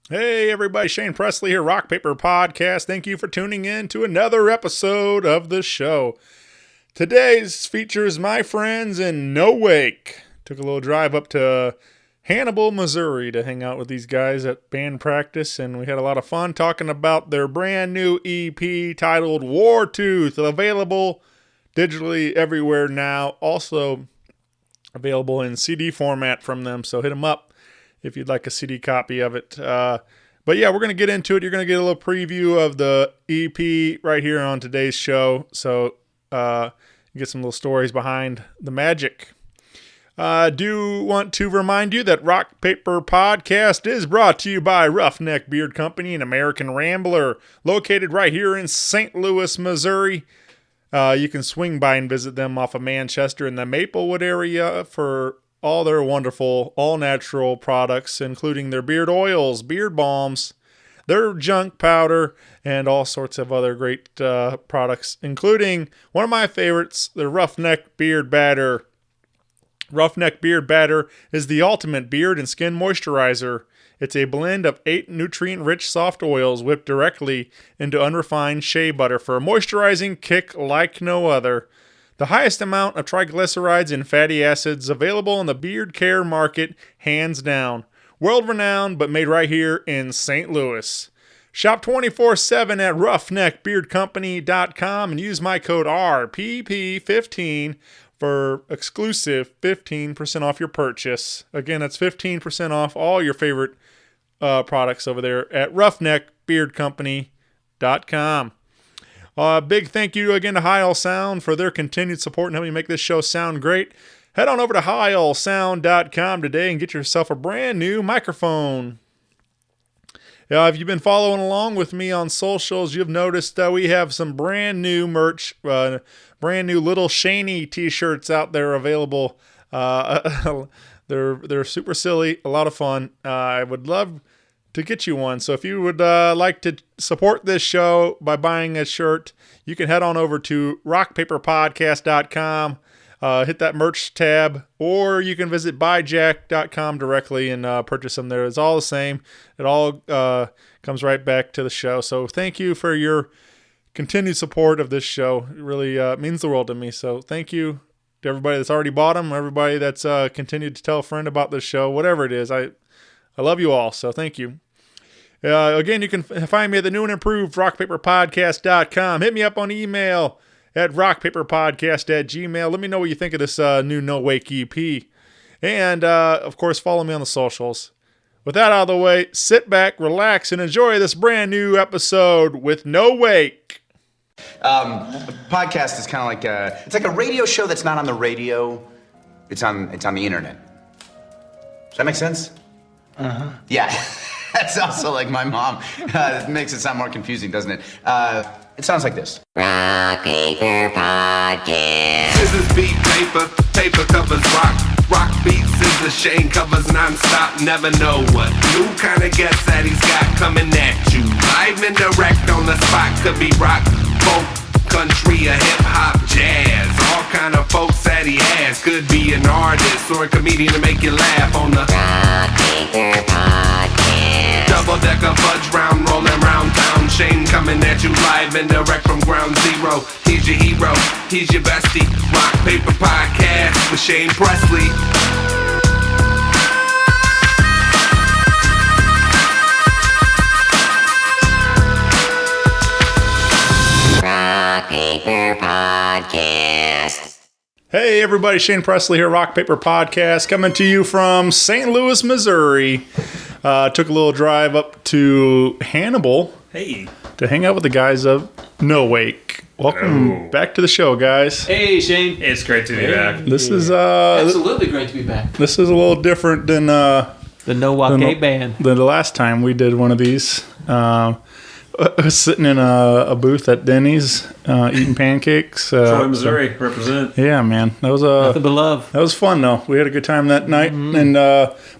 Hey everybody, Shane Presley here, Rock Paper Podcast. Thank you for tuning in to another episode of the show. Today's features my friends in NOWAKE. Took a little drive up to Hannibal, Missouri to hang out with these guys at band practice, and we had a lot of fun talking about their brand new EP titled Wartooth, available digitally everywhere now, also available in CD format from them, so hit them up if you'd like a CD copy of it. But yeah, we're going to get into it. You're going to get a little preview of the EP right here on today's show, so you get some little stories behind the magic. I do want to remind you that Rock Paper Podcast is brought to you by Roughneck Beard Company and American Rambler, located right here in St. Louis, Missouri. You can swing by and visit them off of Manchester in the Maplewood area for all their wonderful, all-natural products, including their beard oils, beard balms, their junk powder, and all sorts of other great products, including one of my favorites, the Roughneck Beard Batter. Roughneck Beard Batter is the ultimate beard and skin moisturizer. It's a blend of 8 nutrient-rich soft oils whipped directly into unrefined shea butter for a moisturizing kick like no other. The highest amount of triglycerides and fatty acids available in the beard care market, hands down. World-renowned, but made right here in St. Louis. Shop 24/7 at roughneckbeardcompany.com and use my code RPP15 for exclusive 15% off your purchase. Again, that's 15% off all your favorite products over there at roughneckbeardcompany.com. Big thank you again to Hannibal Sound for their continued support and helping make this show sound great. Head on over to hannibalsound.com today and get yourself a brand new microphone. If you've been following along with me on socials, you've noticed that we have some brand new merch, brand new little Shaney t-shirts out there available. They're super silly, a lot of fun. I would love to get you one. So if you would like to support this show by buying a shirt, you can head on over to rockpaperpodcast.com, hit that merch tab, or you can visit buyjack.com directly and purchase them there. It's all the same. It all comes right back to the show. So thank you for your continued support of this show. It really means the world to me. So thank you to everybody that's already bought them, everybody that's continued to tell a friend about this show, whatever it is. I love you all, so thank you. Again, you can find me at the new and improved rockpaperpodcast.com. Hit me up on email at rockpaperpodcast@gmail.com. Let me know what you think of this new NOWAKE EP. And, of course, follow me on the socials. With that out of the way, sit back, relax, and enjoy this brand new episode with NOWAKE. A podcast is kind of like it's like a radio show that's not on the radio. It's on the internet. Does that make sense? Uh-huh. Yeah. That's also like my mom. It makes it sound more confusing, doesn't it? It sounds like this. Rock Paper Podcast. Scissors beat paper, paper covers rock. Rock beats scissors, Shane covers non-stop. Never know what new kind of guest that he's got coming at you. Live and direct on the spot. Could be rock, folk, country, or hip-hop, jazz. All kind of folks that he has. Could be an artist or a comedian to make you laugh on the Rock Paper Podcast. double-decker fudge round, rolling round town. Shane coming at you live and direct from ground zero. He's your hero, he's your bestie. Rock Paper Podcast with Shane Presley. Rock Paper Podcast. Hey everybody, Shane Presley here, Rock Paper Podcast, coming to you from St. Louis, Missouri. Took a little drive up to Hannibal to hang out with the guys of NOWAKE. Welcome back to the show, guys. Hey, Shane. It's great to be back. This is Absolutely great to be back. this is a little different than The NOWAKE band. the last time we did one of these. Sitting in a booth at Denny's, eating pancakes. Troy, Missouri, represent. Yeah, man, that was Nothing but love. that was fun though. We had a good time that night, and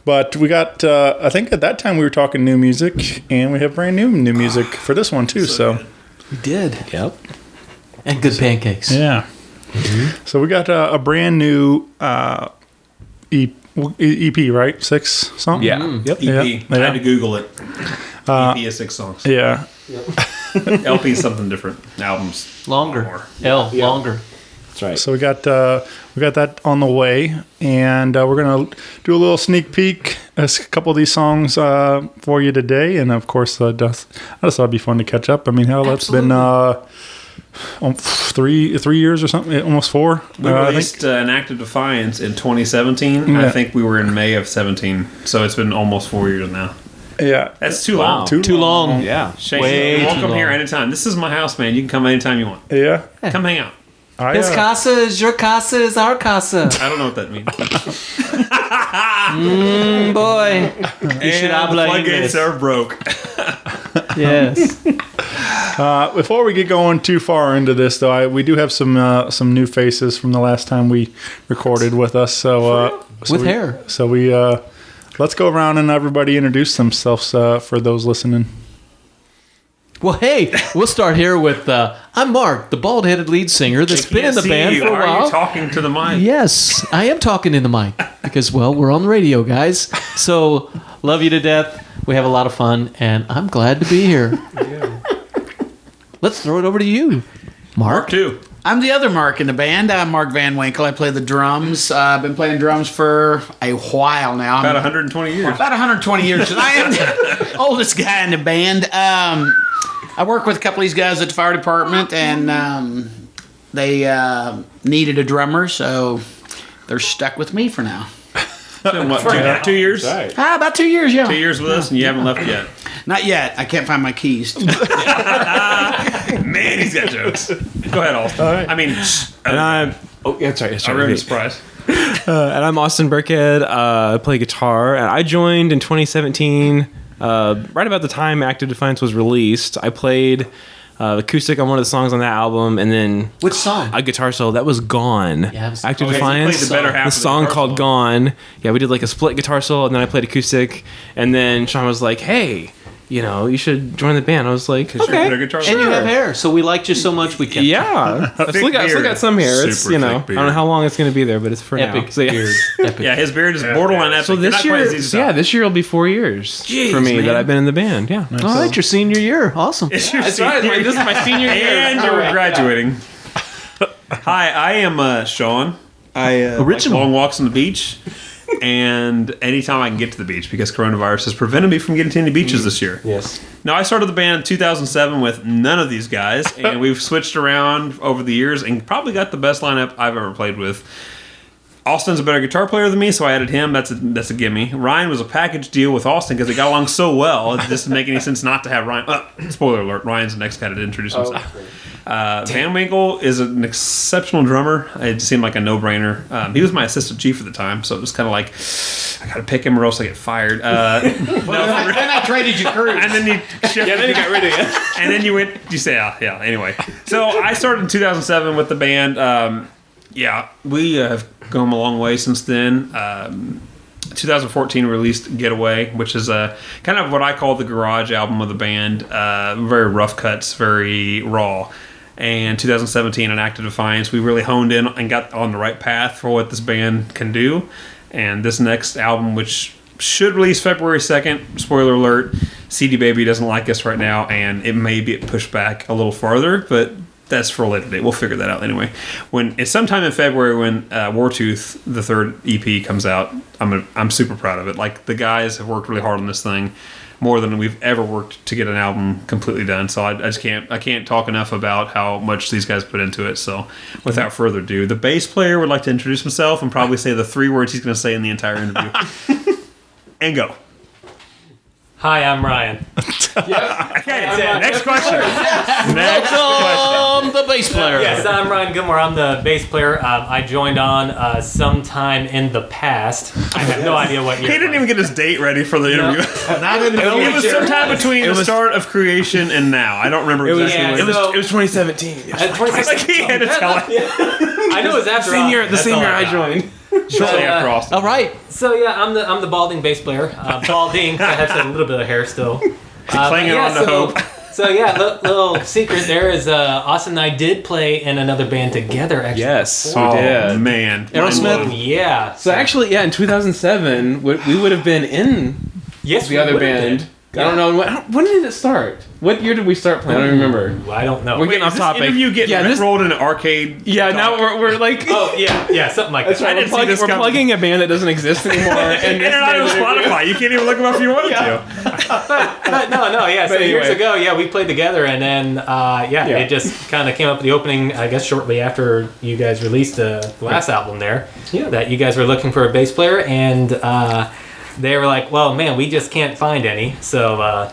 but we got. I think at that time we were talking new music, and we have brand new music for this one too. So We did. Yep. And good pancakes. yeah, so we got a brand new EP, right? 6 songs? Yeah. EP. Yep. Yeah. I had to Google it. EP is 6 songs. Yeah. LP is something different. Albums. Longer. More. Longer. That's right. So we got that on the way, and we're gonna do a little sneak peek at a couple of these songs for you today. And of course, I just thought it'd be fun to catch up. I mean, hell, that's been 3 years or something, almost 4. We released an Act of Defiance in 2017. Yeah. I think we were in May of 17. So it's been almost 4 years now. Yeah, That's too long. Too long. Yeah. Shane, Way you're too welcome here long. anytime. This is my house, man. You can come anytime you want. yeah. Come hang out. His casa is your casa is our casa. I don't know what that means. Boy. You should And the habla floodgates English. are broke. Yes. Before we get going too far into this, though, we do have some new faces from the last time we recorded with us. So With hair. So we let's go around and everybody introduce themselves for those listening. Well, hey, we'll start here with I'm Mark, the bald-headed lead singer that's been in the band for a Why are while. you talking to the mic? Yes, I am talking in the mic because, well, we're on the radio, guys. So, love you to death. We have a lot of fun, and I'm glad to be here. Let's throw it over to you, Mark. Too. I'm the other Mark in the band. I'm Mark Van Winkle. I play the drums. I've been playing drums for a while now. About 120 years. About 120 years. I am the oldest guy in the band. I work with a couple of these guys at the fire department, and they needed a drummer, so they're stuck with me for now. Been what, 2 years? Right. About 2 years, yeah. 2 years with us, and you haven't left yet. Not yet. I can't find my keys. Man, he's got jokes. Go ahead, Austin. right. I mean, And I'm. Oh, yeah, sorry. I ruined the surprise. And I'm Austin Burkhead. I play guitar. And I joined in 2017, right about the time Act of Defiance was released. I played acoustic on one of the songs on that album, and then Which song? a guitar solo that was Gone. Yeah, it was- Act of okay, so you played Defiance. the better half The of the song guitar called solo. Gone. Yeah, we did like a split guitar solo, and then I played acoustic. And then Sean was like, "Hey, you should join the band." I was like, You're "Okay." a guitar And you player. have hair, so we liked you so much we kept you. Yeah, I still got beard. some hair. It's Super I thick don't know how long it's gonna be there, but it's for Epic now. So, yeah. beard. Epic. Yeah, his beard is borderline epic. So You're this not quite year, as easy to this year will be 4 years Jeez, for me man. that I've been in the band. Yeah, All right, your senior year. Awesome. It's your That's right. senior- This is my senior year, and you're graduating. Hi, I am Sean. I Original. like long walks on the beach, and anytime I can get to the beach because coronavirus has prevented me from getting to any beaches this year. Yes. Now, I started the band in 2007 with none of these guys, and we've switched around over the years and probably got the best lineup I've ever played with. Austin's a better guitar player than me, so I added him. That's a gimme. Ryan was a package deal with Austin because they got along so well. It doesn't make any sense not to have Ryan. Spoiler alert, Ryan's the next guy to introduce himself. Van Winkle is an exceptional drummer. It seemed like a no-brainer. He was my assistant chief at the time, so it was kind of like, I got to pick him or else I get fired. Then I traded you crews. And then you then you got rid of it. And then you say, yeah, anyway. So I started in 2007 with the band. We have come a long way since then. 2014 released Getaway, which is a kind of what I call the garage album of the band. Very rough cuts, very raw. And 2017, an Act of Defiance, we really honed in and got on the right path for what this band can do. And this next album, which should release February 2nd, spoiler alert, CD Baby doesn't like us right now, and it may be pushed back a little farther, but that's for a later date. We'll figure that out anyway. It's sometime in February when Wartooth, the third EP, comes out. I'm super proud of it. Like, the guys have worked really hard on this thing, more than we've ever worked to get an album completely done. So I can't talk enough about how much these guys put into it. So without further ado, the bass player would like to introduce himself and probably say the 3 words he's going to say in the entire interview. And go. Hi, I'm Ryan. Okay, next question. Next Welcome, the bass player. Yes, I'm Ryan Gilmore. I'm the bass player. I joined on sometime in the past. I have no idea what year. He didn't even get his date ready for the interview. Not in the It was sometime between the start of creation and now. I don't remember exactly yeah, when. it was- It was 2017. Like he had to tell it I know it was after The same year That's all I got. joined. shortly after Austin. All right. So yeah, I'm the balding bass player. Balding. 'Cause I have a little bit of hair still. Clinging on to hope. So yeah, little secret there is Austin and I did play in another band together. Actually, Yes, before. we Oh did. man, Aerosmith? Yeah. So actually, yeah, in 2007, we would have been in yes, the we other would've band. been. I don't know when did it start. What year did we start playing? I don't remember. I don't know. We're getting Is off this topic. interview getting Yeah, this- rolled in an arcade? Yeah, talk? now we're like. Oh yeah, something like That's that. right. didn't see We're this coming. plugging a band that doesn't exist anymore, and And they're not on Spotify. You can't even look them up if you wanted to. But no, yeah. So But years anyway. ago, yeah, we played together, and then Yeah. it just kind of came up with the opening. I guess shortly after you guys released the last album, there, that you guys were looking for a bass player, and they were like, "Well, man, we just can't find any." So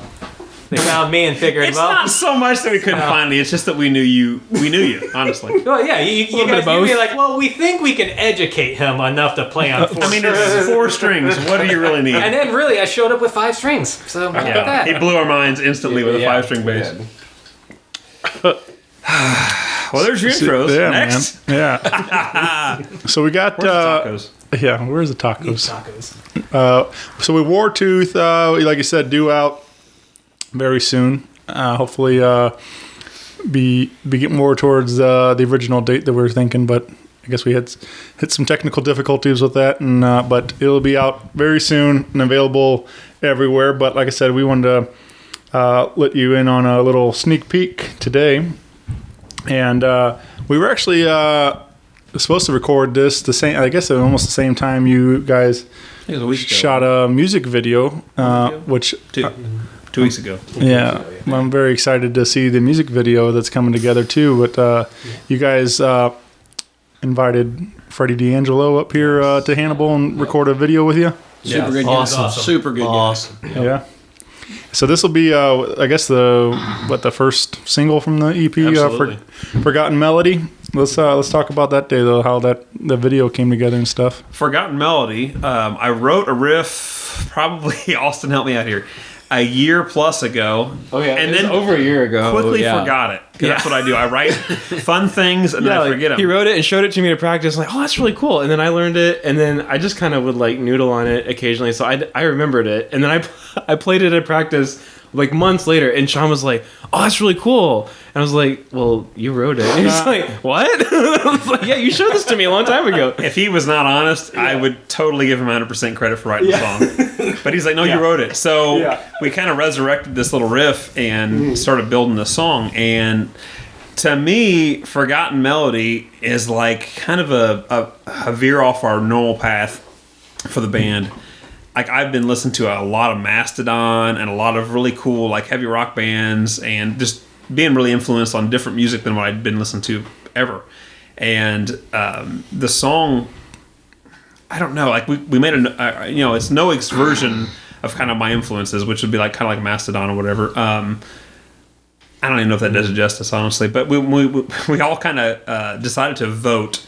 they found me and figured, It's well. not so much that we couldn't find you. It's just that we knew you. We knew you, honestly. Well, yeah, you bit guys of you'd be both. like, well, we think we can educate him enough to play on four I mean, strings. it's 4 strings. What do you really need? And then really, I showed up with 5 strings. So look at Yeah, that. he blew our minds instantly with a 5-string bass. Well, there's your intros. Yeah, Next, man. Yeah. So we got where's the tacos? yeah. Where's the tacos? Tacos. So we Wartooth, like you said, due out very soon. Hopefully, be getting more towards the original date that we were thinking, but I guess we hit some technical difficulties with that, and but it'll be out very soon and available everywhere. But like I said, we wanted to let you in on a little sneak peek today, and we were actually supposed to record this the same. I guess at almost the same time you guys It was a week ago. shot a music video, which 2 weeks ago. yeah, I'm very excited to see the music video that's coming together too. But you guys invited Freddy D'Angelo up here to Hannibal and record a video with you. Super good guy. Awesome. Super good guy. Awesome. Yeah. So this will be, I guess the first single from the EP, Absolutely. Forgotten Melody. Let's talk about that day though, how the video came together and stuff. Forgotten Melody. I wrote a riff. Probably Austin helped me out here. A year plus ago. Oh yeah, and it was then over a year ago. quickly yeah. forgot it. 'Cause that's what I do. I write fun things and then I like, forget them. he wrote it and showed it to me to practice. Like, oh, that's really cool. And then I learned it, and then I just kind of would like noodle on it occasionally. So I remembered it, and then I played it at practice like months later. And Sean was like, "Oh, that's really cool." And I was like, "Well, you wrote it." And he's like, "What?" I was like, "Yeah, you showed this to me a long time ago." If he was not honest, I would totally give him 100% credit for writing the song. But he's like, no, you wrote it. So we kind of resurrected this little riff and started building the song. And to me, Forgotten Melody is like kind of a veer off our normal path for the band. Like I've been listening to a lot of Mastodon and a lot of really cool like heavy rock bands and just being really influenced on different music than what I'd been listening to ever. And the song, I don't know, like we made it's NOWAKE's version of kind of my influences, which would be like kind of like Mastodon or whatever. I don't even know if that does it justice, honestly. But we all kind of decided to vote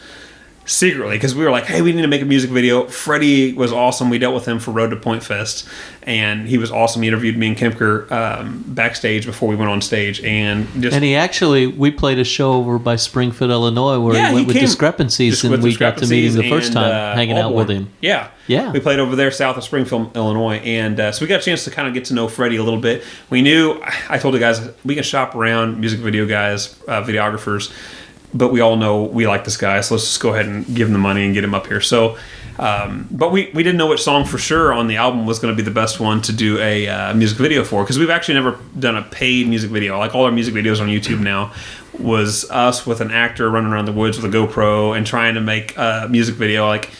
secretly because we were like, hey, we need to make a music video. Freddie was awesome. We dealt with him for Road to Point Fest, and he was awesome. He interviewed me and Kemker backstage before we went on stage, and we played a show over by Springfield, Illinois, where Yeah, he went he with came Discrepancies, just and with we got to meet him the first and, time, hanging out with him. Yeah. Yeah. We played over there south of Springfield, Illinois. And so we got a chance to kind of get to know Freddie a little bit. We knew, I told the guys, we can shop around music video guys, videographers, but we all know we like this guy. So let's just go ahead and give him the money and get him up here. So, but we didn't know which song for sure on the album was going to be the best one to do a music video for. Because we've actually never done a paid music video. Like all our music videos on YouTube now was us with an actor running around the woods with a GoPro and trying to make a music video. Like,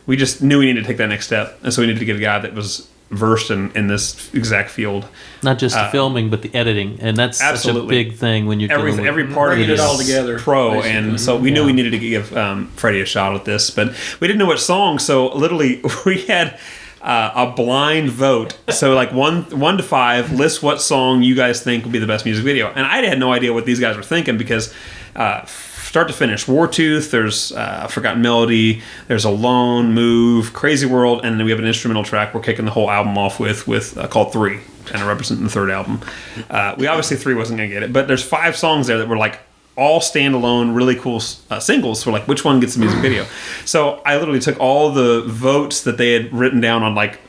we just knew we needed to take that next step, and so we needed to get a guy that was versed in this exact field. Not just the filming, but the editing, and that's absolutely such a big thing when you're dealing with every part of it it is all together, pro, basically. and so we knew we needed to give Freddie a shot at this, but we didn't know what song. So literally, we had a blind vote. So like 1 to 5, list what song you guys think would be the best music video, and I had no idea what these guys were thinking because. Start to finish, Wartooth, there's Forgotten Melody, there's Alone, Move, Crazy World, and then we have an instrumental track we're kicking the whole album off with called 3, kind of representing the third album. We obviously 3 wasn't going to get it, but there's 5 songs there that were like all standalone, really cool singles for like which one gets the music video. So I literally took all the votes that they had written down on like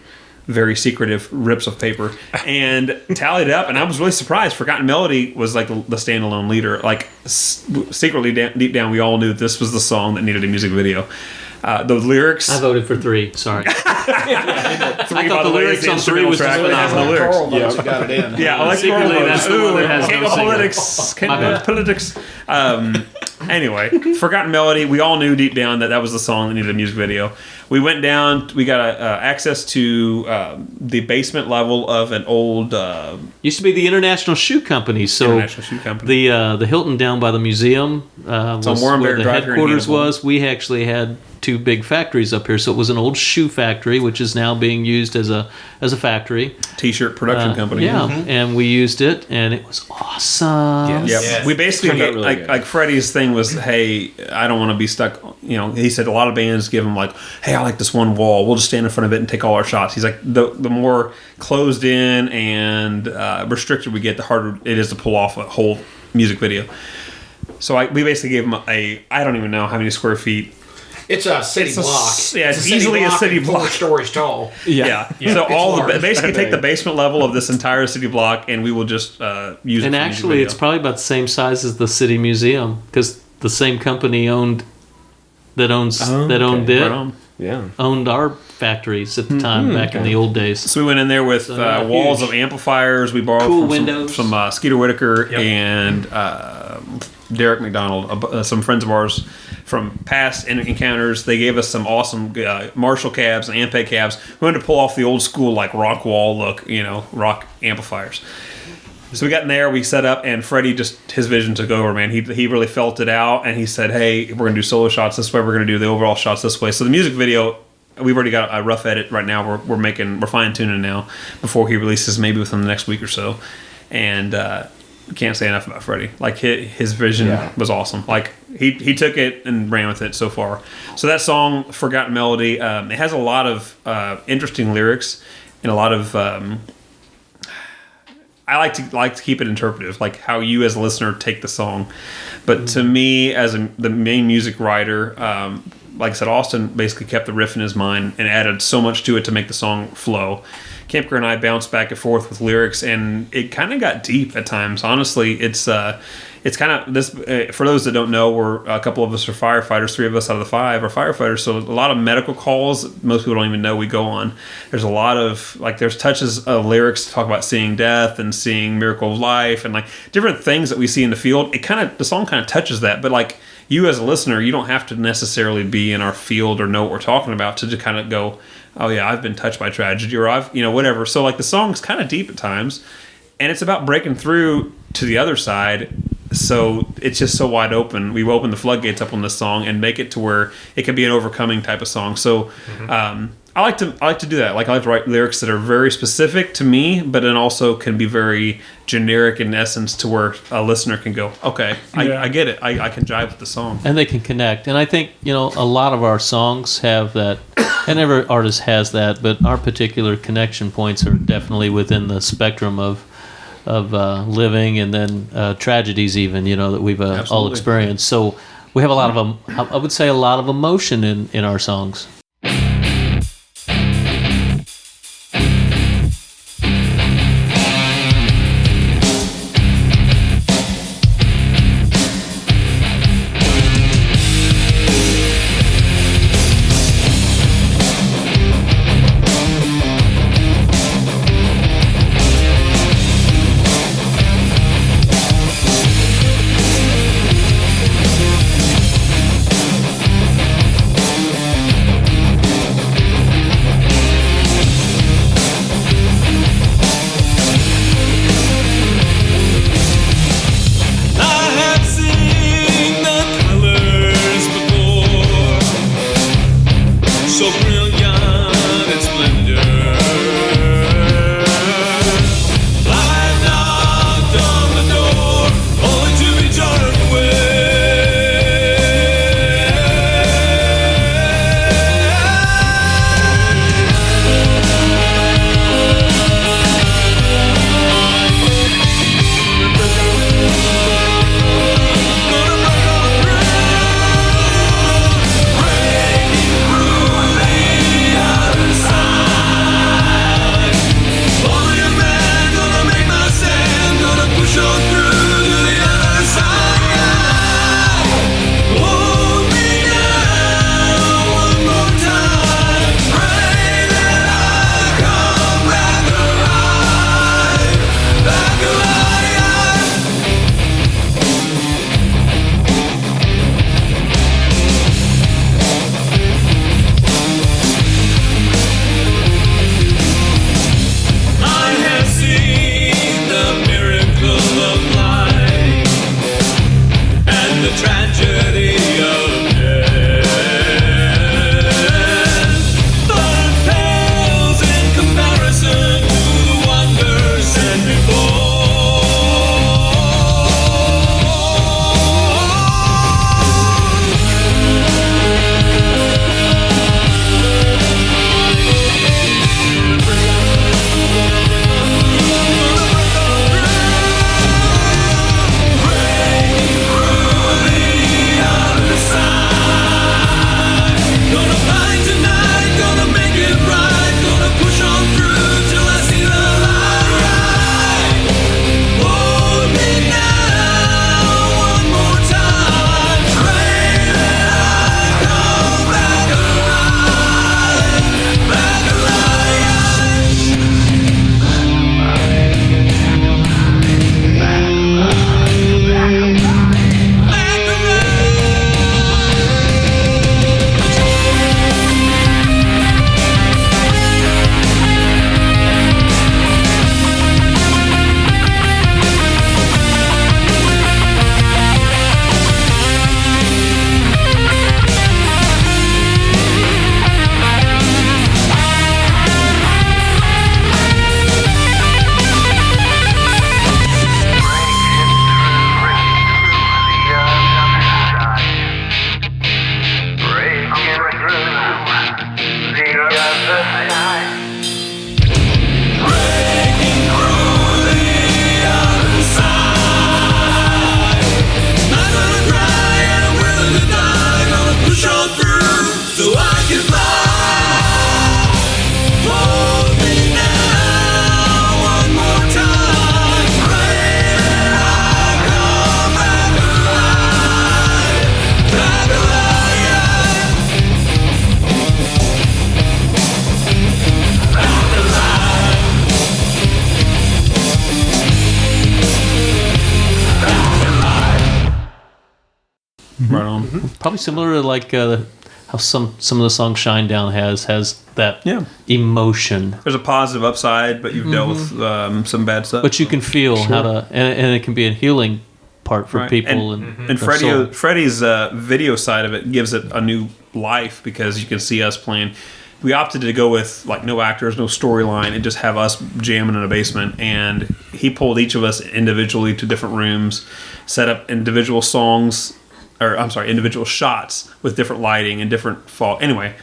very secretive rips of paper and tallied up. And I was really surprised. Forgotten Melody was like the standalone leader. Like secretly, deep down, we all knew this was the song that needed a music video. The lyrics. I voted for 3. Sorry. Three, I thought the way, lyrics is the on 3 instrumental was track that has no lyrics. Carl knows who got it in. Yeah, I like Secretly, Carl that's the knows. one that has Can't no go singer. politics. My Can't bad. go politics. Anyway, Forgotten Melody. We all knew deep down that was the song that needed a music video. We went down. We got access to the basement level of an old Used to be the International Shoe Company. So International Shoe Company. the Hilton down by the museum was Warren where Bear the Drive here in headquarters Hannibal. was. We actually had 2 big factories up here. So it was an old shoe factory, which is now being used as a factory. T-shirt production company. Yeah, and we used it, and it was awesome. Yep. Yes. We basically Turned out get, really good. like Freddie's thing was, hey, I don't want to be stuck. You know, he said a lot of bands give him like, hey, I like this one wall. We'll just stand in front of it and take all our shots. He's like, the more closed in and restricted we get, the harder it is to pull off a whole music video. So we basically gave him I don't even know how many square feet. It's a city block. Yeah, it's a city easily a block city and block. 4 stories tall. Yeah. So basically take the basement level of this entire city block, and we will just use it. And for music actually, it's video. probably about the same size as the City Museum because the same company owned it Right on. Yeah. owned our factories at the time back in the old days. So we went in there with not walls huge. of amplifiers. We borrowed Cool from windows. some Skeeter Whitaker and Derek McDonald, some friends of ours from past encounters. They gave us some awesome Marshall cabs and Ampeg cabs. We wanted to pull off the old school like rock wall look, rock amplifiers. So we got in there, we set up, and Freddie his vision took over, man. He really felt it out, and he said, hey, we're going to do solo shots this way, we're going to do the overall shots this way. So the music video, we've already got a rough edit right now. We're fine-tuning now before he releases, maybe within the next week or so. And can't say enough about Freddie. Like, his vision was awesome. Like, he took it and ran with it so far. So that song, Forgotten Melody, it has a lot of interesting lyrics and a lot of... I like to keep it interpretive, like how you as a listener take the song. But to me, as the main music writer, like I said, Austin basically kept the riff in his mind and added so much to it to make the song flow. Kemper and I bounced back and forth with lyrics, and it kind of got deep at times. Honestly, it's kind of this. For those that don't know, a couple of us are firefighters. 3 of us out of the 5 are firefighters. So a lot of medical calls most people don't even know we go on. There's a lot of there's touches of lyrics to talk about seeing death and seeing miracle of life and like different things that we see in the field. The song kind of touches that, but like you as a listener, you don't have to necessarily be in our field or know what we're talking about to just kind of go, oh yeah, I've been touched by tragedy, or I've whatever. So like the song's kind of deep at times, and it's about breaking through to the other side. So it's just so wide open. We've opened the floodgates up on this song and make it to where it can be an overcoming type of song. So I like to do that. Like I like to write lyrics that are very specific to me, but then also can be very generic in essence to where a listener can go, okay, I get it. I can jive with the song. And they can connect. And I think, a lot of our songs have that, and every artist has that, but our particular connection points are definitely within the spectrum of living and then tragedies even, that we've all Absolutely. experienced. So we have a lot of, I would say a lot of emotion in our songs. Right on. Probably similar to like how some of the songs Shinedown has that emotion. There's a positive upside, but you've dealt with some bad stuff. But you can feel how to, and it can be a healing part for people. And their soul. Freddie's video side of it gives it a new life because you can see us playing. We opted to go with like no actors, no storyline, and just have us jamming in a basement. And he pulled each of us individually to different rooms, set up individual songs, individual shots with different lighting and different fall. Anyway,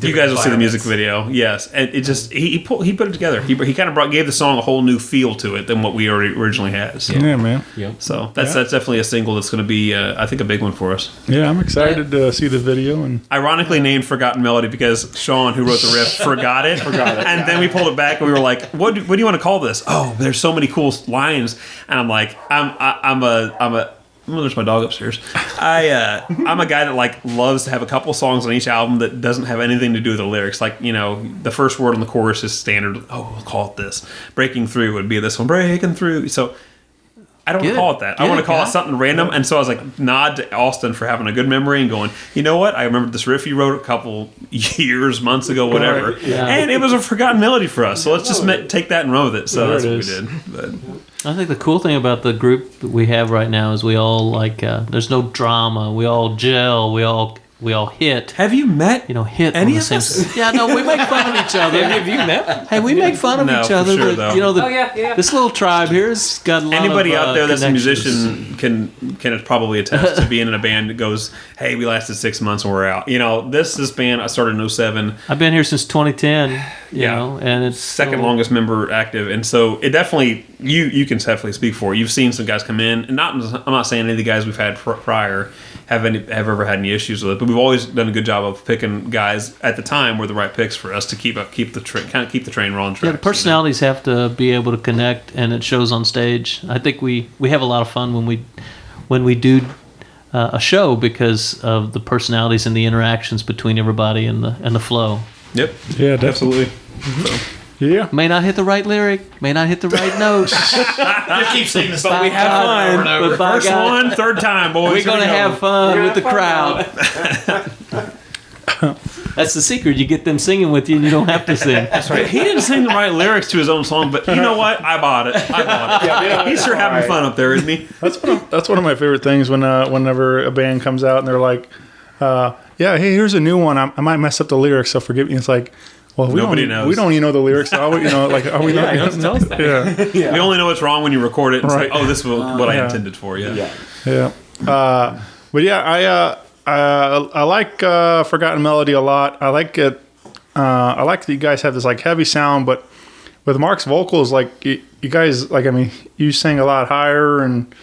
you guys will see the music video. Yes, and it just he put it together. He kind of gave the song a whole new feel to it than what we already originally had. So. Yeah, man. So that's definitely a single that's going to be I think a big one for us. Yeah, I'm excited to see the video. And ironically named Forgotten Melody because Sean, who wrote the riff, forgot it. And then we pulled it back and we were like, what do you want to call this? Oh, there's so many cool lines. And I'm like, there's my dog upstairs. I'm a guy that like loves to have a couple songs on each album that doesn't have anything to do with the lyrics. Like, you know, the first word on the chorus is standard. Oh, we'll call it this. Breaking Through would be this one. Breaking Through. So I don't want to call it that. I want to call it something random. And so I was like, nod to Austin for having a good memory and going, you know what? I remember this riff you wrote a couple years, months ago, whatever. And it was a forgotten melody for us. So let's just take that and run with it. So that's what we did. But I think the cool thing about the group that we have right now is we all like. There's no drama. We all gel. We all hit. Have you met? Hit any on the of same. us? Yeah, no, we make fun of each other. Have you met? Hey, we make fun of No, each for other, sure, but though. this little tribe here has got a lot anybody of out there that's a connections. musician can probably attest to being in a band that goes, hey, we lasted 6 months and we're out. This band I started in 07. I've been here since 2010. You know, and it's second longest member active, and so it definitely you can definitely speak for it. You've seen some guys come in, and I'm not saying any of the guys we've had prior have ever had any issues with it, but we've always done a good job of picking guys at the time were the right picks for us to keep the train rolling. Yeah, the personalities have to be able to connect, and it shows on stage. I think we have a lot of fun when we do a show because of the personalities and the interactions between everybody and the flow. Yep. Yeah, definitely. Yeah. May not hit the right lyric, may not hit the right note. Just keep singing the song. But we have fun. But by First God, one, third time, boys. we're going to have fun with the crowd. That's the secret. You get them singing with you and you don't have to sing. That's right. He didn't sing the right lyrics to his own song, but you know what? I bought it. He's sure having fun up there, isn't he? That's one of my favorite things whenever a band comes out and they're like, hey, here's a new one. I might mess up the lyrics, so forgive me. It's like, well, Nobody knows. We don't even know the lyrics. So are we not? Tell us that. We only know what's wrong when you record it and Right. say, oh, this is what I intended for. Yeah. But yeah, I like Forgotten Melody a lot. I like it. I like that you guys have this like heavy sound, but with Mark's vocals, like you guys, like you sing a lot higher and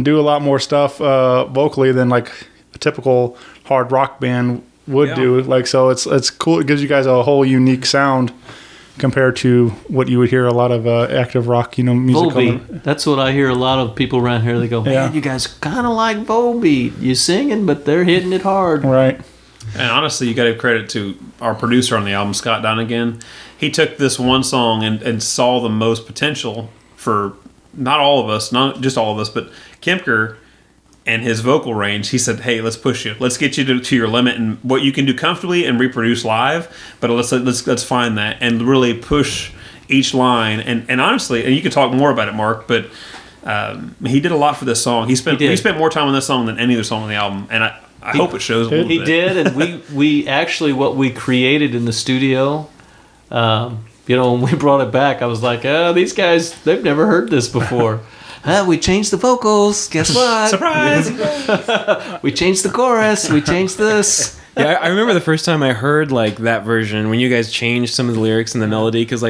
do a lot more stuff vocally than like a typical hard rock band would do. Like, so it's cool. It gives you guys a whole unique sound compared to what you would hear a lot of active rock, music. Volbeat. That's what I hear a lot of people around here. They go, man, you guys kind of like Volbeat. You singing, but they're hitting it hard. Right. And honestly, you got to give credit to our producer on the album, Scott Donegan. He took this one song and saw the most potential for not all of us, not just all of us, but Kemker and his vocal range. He said, hey, let's push you. Let's get you to your limit and what you can do comfortably and reproduce live, but let's find that and really push each line. And honestly, and you can talk more about it, Mark, but he did a lot for this song. He spent more time on this song than any other song on the album, and I hope it shows a little bit. He did, and we actually, what we created in the studio, when we brought it back, I was like, these guys, they've never heard this before. We changed the vocals. Guess what? Surprise! We changed the chorus. We changed this. Yeah, I remember the first time I heard like that version when you guys changed some of the lyrics and the melody, because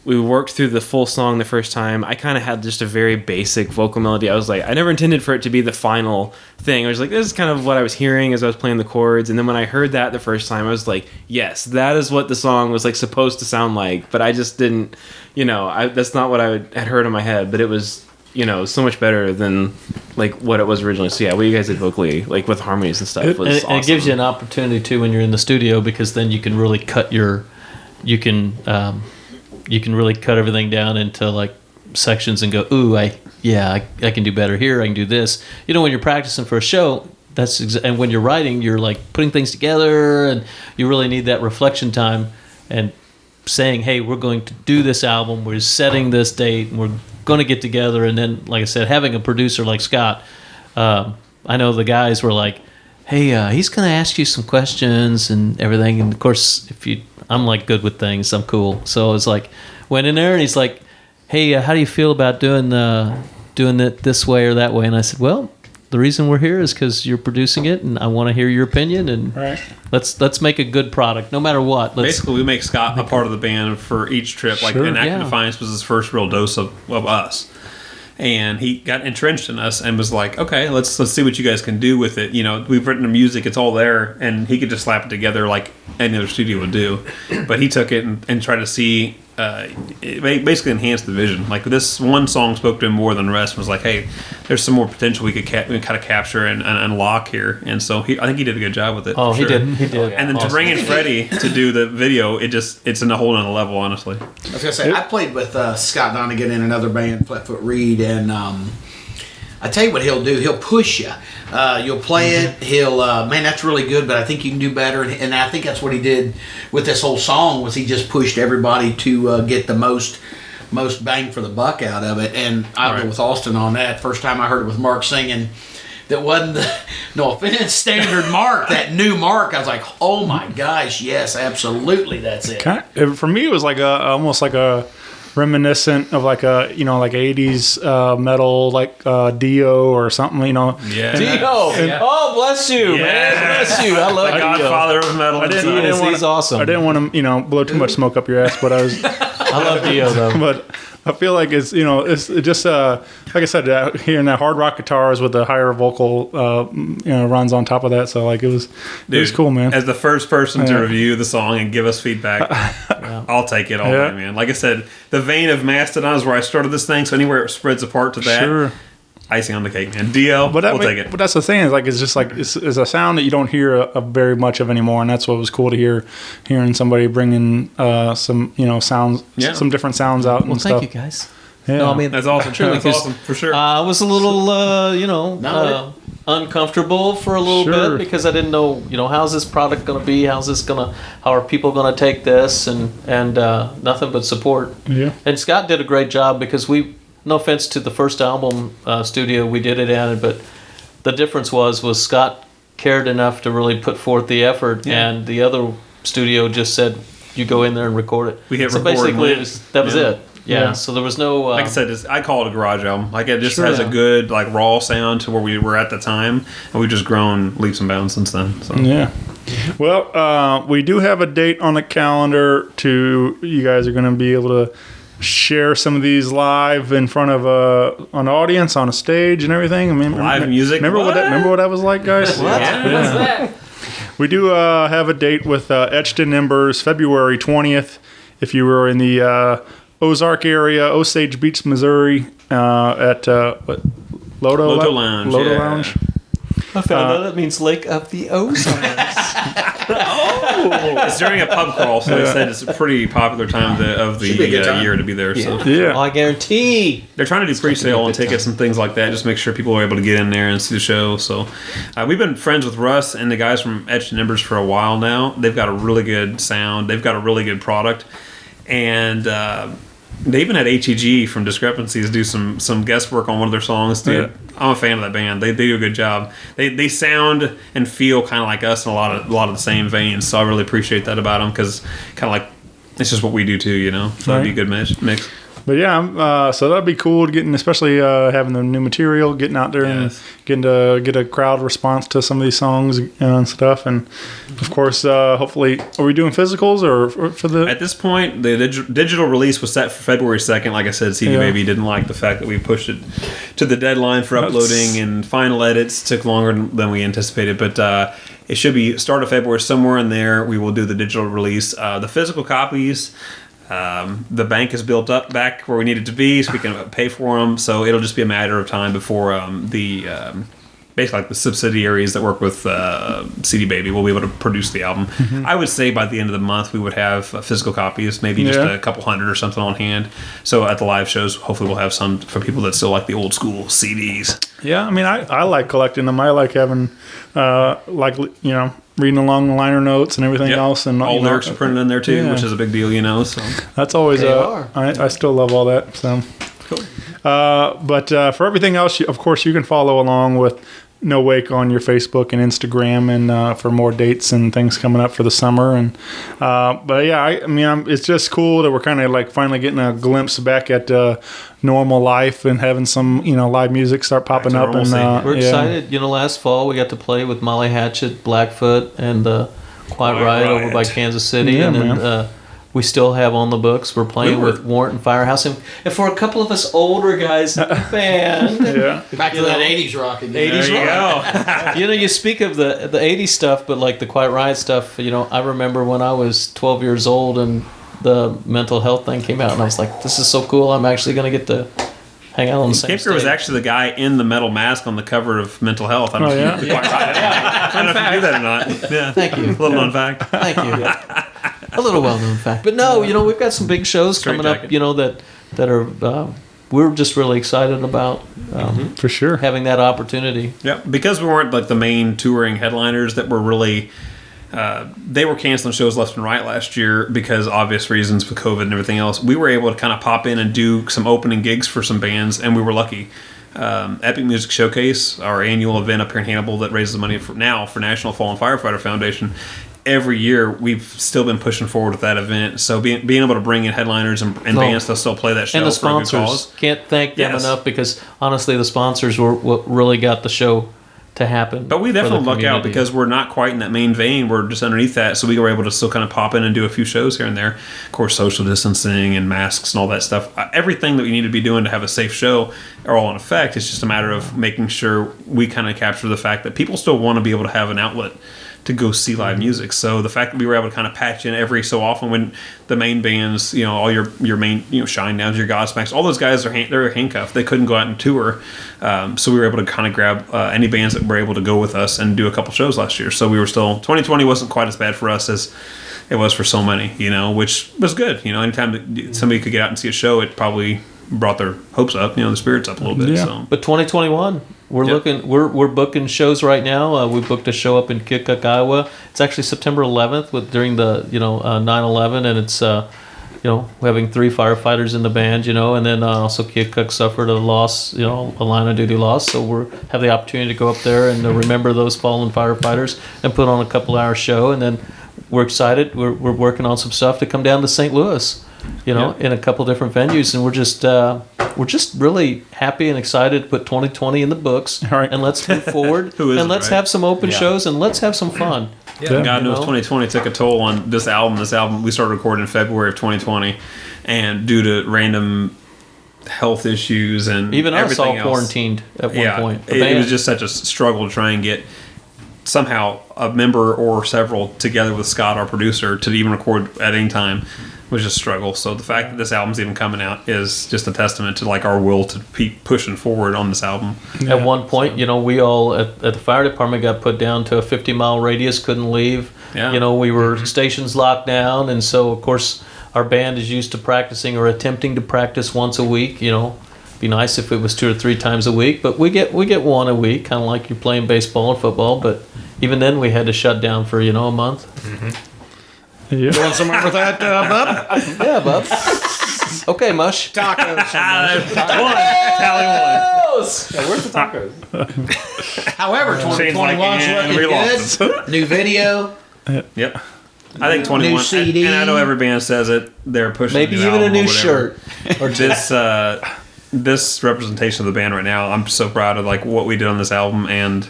we worked through the full song the first time, I kind of had just a very basic vocal melody. I was like, I never intended for it to be the final thing. I was like, this is kind of what I was hearing as I was playing the chords. And then when I heard that the first time, I was like, yes, that is what the song was like supposed to sound like. But I just didn't, that's not what I had heard in my head. But it was, so much better than like what it was originally. So yeah, what you guys did vocally, like with harmonies and stuff, was awesome. It gives you an opportunity too when you're in the studio, because then you can really cut really cut everything down into like sections and go, ooh, I can do better here. I can do this. You know, when you're practicing for a show, and when you're writing, you're like putting things together, and you really need that reflection time and saying, hey, we're going to do this album. We're setting this date, and we're going to get together. And then, like I said, having a producer like Scott, I know the guys were like, hey, he's going to ask you some questions and everything. And of course, I'm like good with things. I'm cool. So it's like, went in there and he's like, hey, how do you feel about doing it this way or that way? And I said, well, the reason we're here is because you're producing it, and I want to hear your opinion. And let's make a good product, no matter what. Basically, we make Scott a part of the band for each trip. Like, and Active Defiance was his first real dose of us. And he got entrenched in us and was like, okay, let's see what you guys can do with it. You know, we've written the music, it's all there, and he could just slap it together like any other studio would do. But he took it and tried to see, it basically enhanced the vision. Like, this one song spoke to him more than the rest, and was like, hey, there's some more potential we could kind of capture and unlock here. And so I think he did a good job with it. Oh, he did. And then to bring in Freddy to do the video, it's in a whole other level, honestly. I was going to say, I played with Scott Donegan in another band, Flatfoot Reed, and I tell you what he'll do. He'll push you. You'll play it. He'll, man, that's really good, but I think you can do better. And I think that's what he did with this whole song, was he just pushed everybody to get the most bang for the buck out of it. And I'll go with Austin on that. First time I heard it with Mark singing, that wasn't the, no offense, standard Mark, that new Mark. I was like, oh my gosh, yes, absolutely, that's it. For me, it was like almost like a reminiscent of like a, you know, like 80s metal, like Dio or something, you know. Yeah. Dio. Oh, bless you, man. Bless you. I love the Godfather of metal. He's awesome. I didn't want to, you know, blow too much smoke up your ass, but I was. I love Dio though. But I feel like it's, you know, it's just like I said, hearing that hard rock guitars with the higher vocal, you know, runs on top of that. So like it was cool, man. As the first person to review the song and give us feedback, I'll take it all day, man. Like I said, the vein of Mastodon is where I started this thing. So anywhere it spreads apart to that, icing on the cake, man. DL, we'll take it. But that's the thing, is like it's just like it's a sound that you don't hear very much of anymore, and that's what was cool to hearing somebody bringing some, you know, sounds, some different sounds out and stuff. Well, thank you guys. Yeah. No, I mean, that's awesome. That's awesome for sure. I was a little, you know, uncomfortable for a little bit because I didn't know, you know, how's this product going to be? How are people going to take this? And nothing but support. Yeah. And Scott did a great job because no offense to the first album studio we did it in, but the difference was Scott cared enough to really put forth the effort, and the other studio just said, you go in there and record it. We hit so record. Basically, that was it. Yeah, so there was no... like I said, I call it a garage album. Like, it just has a good, like, raw sound to where we were at the time, and we've just grown leaps and bounds since then. So. Yeah. Well, we do have a date on the calendar you guys are going to be able to share some of these live in front of an audience on a stage and everything. I mean, live music. Remember what that was like, guys? What? Yeah. What's that? We do have a date with Etched and Embers, February 20th. If you were in the Ozark area, Osage Beach, Missouri, at LOTO Lounge. LOTO Lounge. I found out that means Lake of the Ozarks. It's during a pub crawl, so they said it's a pretty popular time of the year to be there. So well, I guarantee they're trying to do pre-sale on tickets and things like that. Just make sure people are able to get in there and see the show. So we've been friends with Russ and the guys from Etched and Embers for a while now. They've got a really good sound. They've got a really good product, and they even had HEG from Discrepancies do some guest work on one of their songs. Dude, I'm a fan of that band. They do a good job. They sound and feel kind of like us in a lot of the same veins. So I really appreciate that about them, because kind of like it's just what we do too, you know. So that'd be a good mix. But yeah, so that'd be cool getting, especially having the new material, getting out there and getting to get a crowd response to some of these songs and stuff. And of course, hopefully, are we doing physicals or for the? At this point, the digital release was set for February 2nd. Like I said, CD Baby didn't like the fact that we pushed it to the deadline for uploading, and final edits took longer than we anticipated. But it should be start of February, somewhere in there. We will do the digital release. The physical copies. The bank is built up back where we need it to be, so we can pay for them. So it'll just be a matter of time before the basically like the subsidiaries that work with CD Baby will be able to produce the album. I would say by the end of the month we would have physical copies, maybe just a couple hundred or something on hand. So at the live shows, hopefully we'll have some for people that still like the old school CDs. Yeah, I mean, I like collecting them. I like having, reading along the liner notes and everything else. And all lyrics are printed in there too, which is a big deal, So that's always, I still love all that, so. Cool. But for everything else, of course, you can follow along with No Wake on your Facebook and Instagram, and for more dates and things coming up for the summer. And but yeah, it's just cool that we're kind of like finally getting a glimpse back at normal life and having some live music start popping up. And we're excited. Last fall we got to play with Molly Hatchet, Blackfoot, and Quiet Riot over by Kansas City, Yeah, and then. We still have on the books. We're playing with Warrant Firehouse, and for a couple of us older guys in the band, back to that '80s rock again. '80s rock. You speak of the '80s stuff, but like the Quiet Riot stuff. I remember when I was 12 years old and the mental health thing came out, and I was like, "This is so cool! I'm actually going to get to hang out on the same Kipker stage." was actually the guy in the metal mask on the cover of Mental Health. I don't know if you quite right. I don't know if you knew that or not. Yeah. Thank you. A little known fact. Thank you. A little well-known fact. But no, we've got some big shows coming up, that are we're just really excited about for sure having that opportunity. Yeah, because we weren't like the main touring headliners that were really they were canceling shows left and right last year because obvious reasons with COVID and everything else. We were able to kind of pop in and do some opening gigs for some bands, and we were lucky. Epic Music Showcase, our annual event up here in Hannibal that raises money for National Fallen Firefighter Foundation. Every year we've still been pushing forward with that event, so being able to bring in headliners and bands to still play that show, and the for a good sponsors, cause. can't thank them enough, because honestly the sponsors were what really got the show to happen. But we definitely luck out because we're not quite in that main vein, we're just underneath that, so we were able to still kind of pop in and do a few shows here and there. Of course, social distancing and masks and all that stuff, everything that we need to be doing to have a safe show are all in effect. It's just a matter of making sure we kind of capture the fact that people still want to be able to have an outlet to go see live music. So the fact that we were able to kind of patch in every so often when the main bands, all your main, Shinedown's, your Godsmacks, all those guys they're handcuffed. They couldn't go out and tour. So we were able to kind of grab any bands that were able to go with us and do a couple shows last year. So we were still, 2020 wasn't quite as bad for us as it was for so many, which was good. Anytime that somebody could get out and see a show, it probably brought their hopes up, the spirits up a little bit. Yeah. So. But 2021, we're booking shows right now. We booked a show up in Keokuk, Iowa. It's actually September 11th during the 9/11, and it's we're having 3 firefighters in the band, and then also Keokuk suffered a loss, a line of duty loss, so we have the opportunity to go up there and remember those fallen firefighters and put on a couple-hour show, and then we're excited. We're working on some stuff to come down to St. Louis. In a couple different venues, and we're just really happy and excited to put 2020 in the books, and let's move forward, and let's have some open shows, and let's have some fun. Yeah. God knows 2020 took a toll on this album. This album we started recording in February of 2020, and due to random health issues and even us all else, quarantined at one point. It was just such a struggle to try and get somehow a member or several together with Scott, our producer, to even record at any time. Was just a struggle. So the fact that this album's even coming out is just a testament to our will to keep pushing forward on this album. Yeah. At one point, we all at the fire department got put down to a 50-mile radius, couldn't leave. Yeah. We were stations locked down, and so of course our band is used to practicing or attempting to practice once a week. Be nice if it was 2 or 3 times a week, but we get one a week, kind of like you're playing baseball or football. But even then, we had to shut down for a month. Mm-hmm. Yeah. Going somewhere with that, Bub? Yeah, Bub. Okay, Mush. Tacos. Tally one. Yeah, where's the tacos? However, 2021's looking good. New video. Yep. I think 21. New CD. And I know every band says it. They're pushing. Maybe even a new shirt. Or this representation of the band right now. I'm so proud of what we did on this album and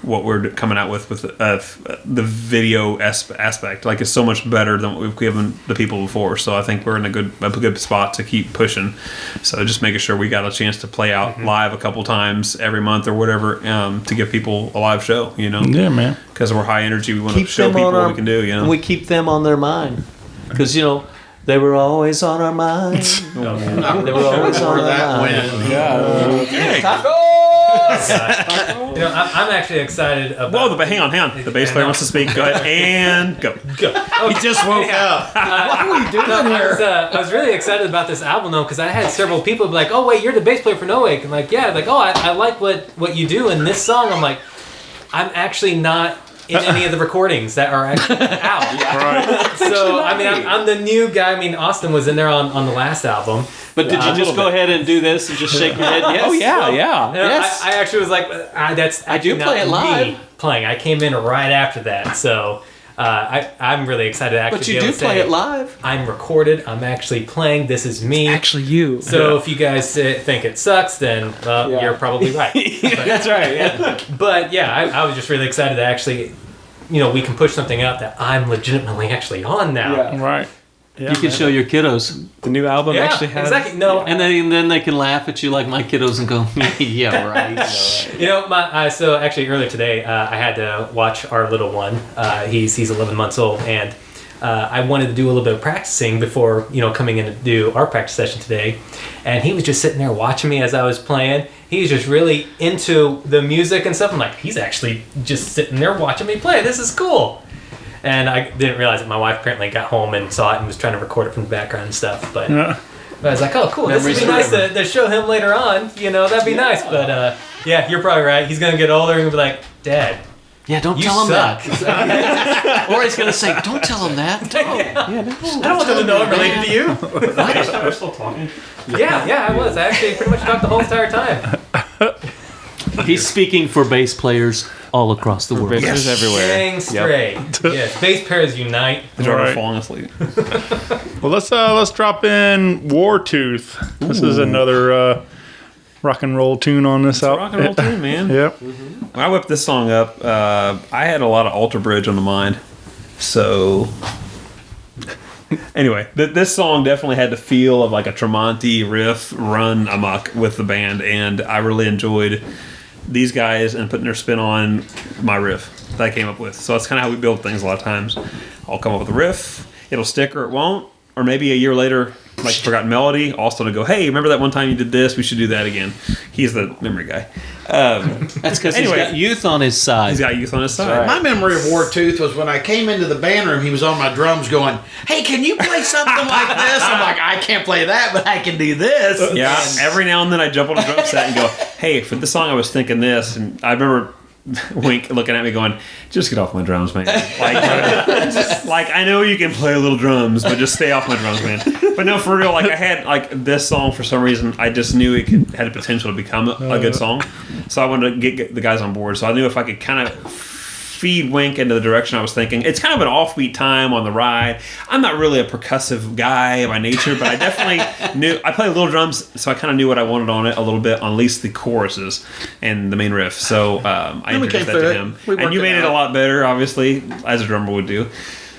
what we're coming out with the video aspect. It's so much better than what we've given the people before. So I think we're in a good spot to keep pushing. So just making sure we got a chance to play out live a couple times every month or whatever, to give people a live show. Yeah, man. Because we're high energy, we want to show people what we can do. And we keep them on their mind because they were always on our mind. They were always on our mind. Yeah. Tacos. You know, I'm actually excited about. Whoa, hang on. The bass player wants to speak. Go ahead and go. He just woke up. What are we doing here? I was really excited about this album though, because I had several people be like, "Oh wait, you're the bass player for NOWAKE," and like, yeah, like, "Oh, I like what you do in this song." I'm like, I'm actually not in any of the recordings that are actually out. Right. So I mean, I'm the new guy. I mean, Austin was in there on the last album. But did you just go ahead and do this and just shake your head? Yes. Oh yeah. And Yes. I actually was like, that's I do actually play not it live. me playing. I came in right after that, so I'm really excited to actually. But be you able do to play say, it live. I'm recorded. I'm actually playing. This is me. Actually, you. So if you guys think it sucks, then you're probably right. That's right. Yeah. But yeah, I was just really excited to actually, we can push something out that I'm legitimately actually on now. Yeah. Right. Yeah, You can show your kiddos, The new album Yeah, actually has. exactly. No, and then they can laugh at you like my kiddos and go, "Yeah, right." so actually earlier today, I had to watch our little one. He's 11 months old, and I wanted to do a little bit of practicing before coming in to do our practice session today. And he was just sitting there watching me as I was playing. He was just really into the music and stuff. I'm like, he's actually just sitting there watching me play. This is cool. And I didn't realize that my wife apparently got home and saw it and was trying to record it from the background and stuff. But I was like, oh, cool. This would be nice to show him later on. That'd be nice. But yeah, you're probably right. He's going to get older and be like, Dad, Yeah, don't you tell him suck. that. Or he's gonna say, "Don't tell him that." I don't want them to know I'm related to you. We're still talking. Yeah, I was. I actually pretty much talked the whole entire time. He's speaking for bass players all across the world. Bassers everywhere. Dang straight. Yes, bass pairs unite. The drummer Right. falling asleep. Well, let's drop in Wartooth. This is another rock and roll tune on this album. Rock and roll tune, man. Yep. When I whipped this song up, I had a lot of Alter Bridge on the mind. So, anyway, this song definitely had the feel of like a Tremonti riff run amok with the band, and I really enjoyed these guys and putting their spin on my riff that I came up with. So that's kind of how we build things a lot of times. I'll come up with a riff, it'll stick or it won't, or maybe a year later, like Forgotten Melody, also to go, hey, remember that one time you did this? We should do that again. He's the memory guy. That's because Anyway. he's got youth on his side. He's got youth on his side. My memory of Wartooth was when I came into the band room, he was on my drums going, "Hey, can you play something like this?" I'm like, "I can't play that, but I can do this." Yeah, every now and then I jump on a drum set and go, hey, for this song I was thinking this. And I remember Wink looking at me going, just get off my drums, man. Like I know you can play a little drums, but just stay off my drums, man. But no, for real, like I had like this song for some reason, I just knew it had the potential to become a good song. So I wanted to get the guys on board. So I knew if I could kind of feed Wink into the direction I was thinking. It's kind of an offbeat time on the ride. I'm not really a percussive guy by nature, but I definitely knew. I play little drums, so I kind of knew what I wanted on it a little bit, on at least the choruses and the main riff. So I introduced that to him. And you made it a lot better, obviously, as a drummer would do.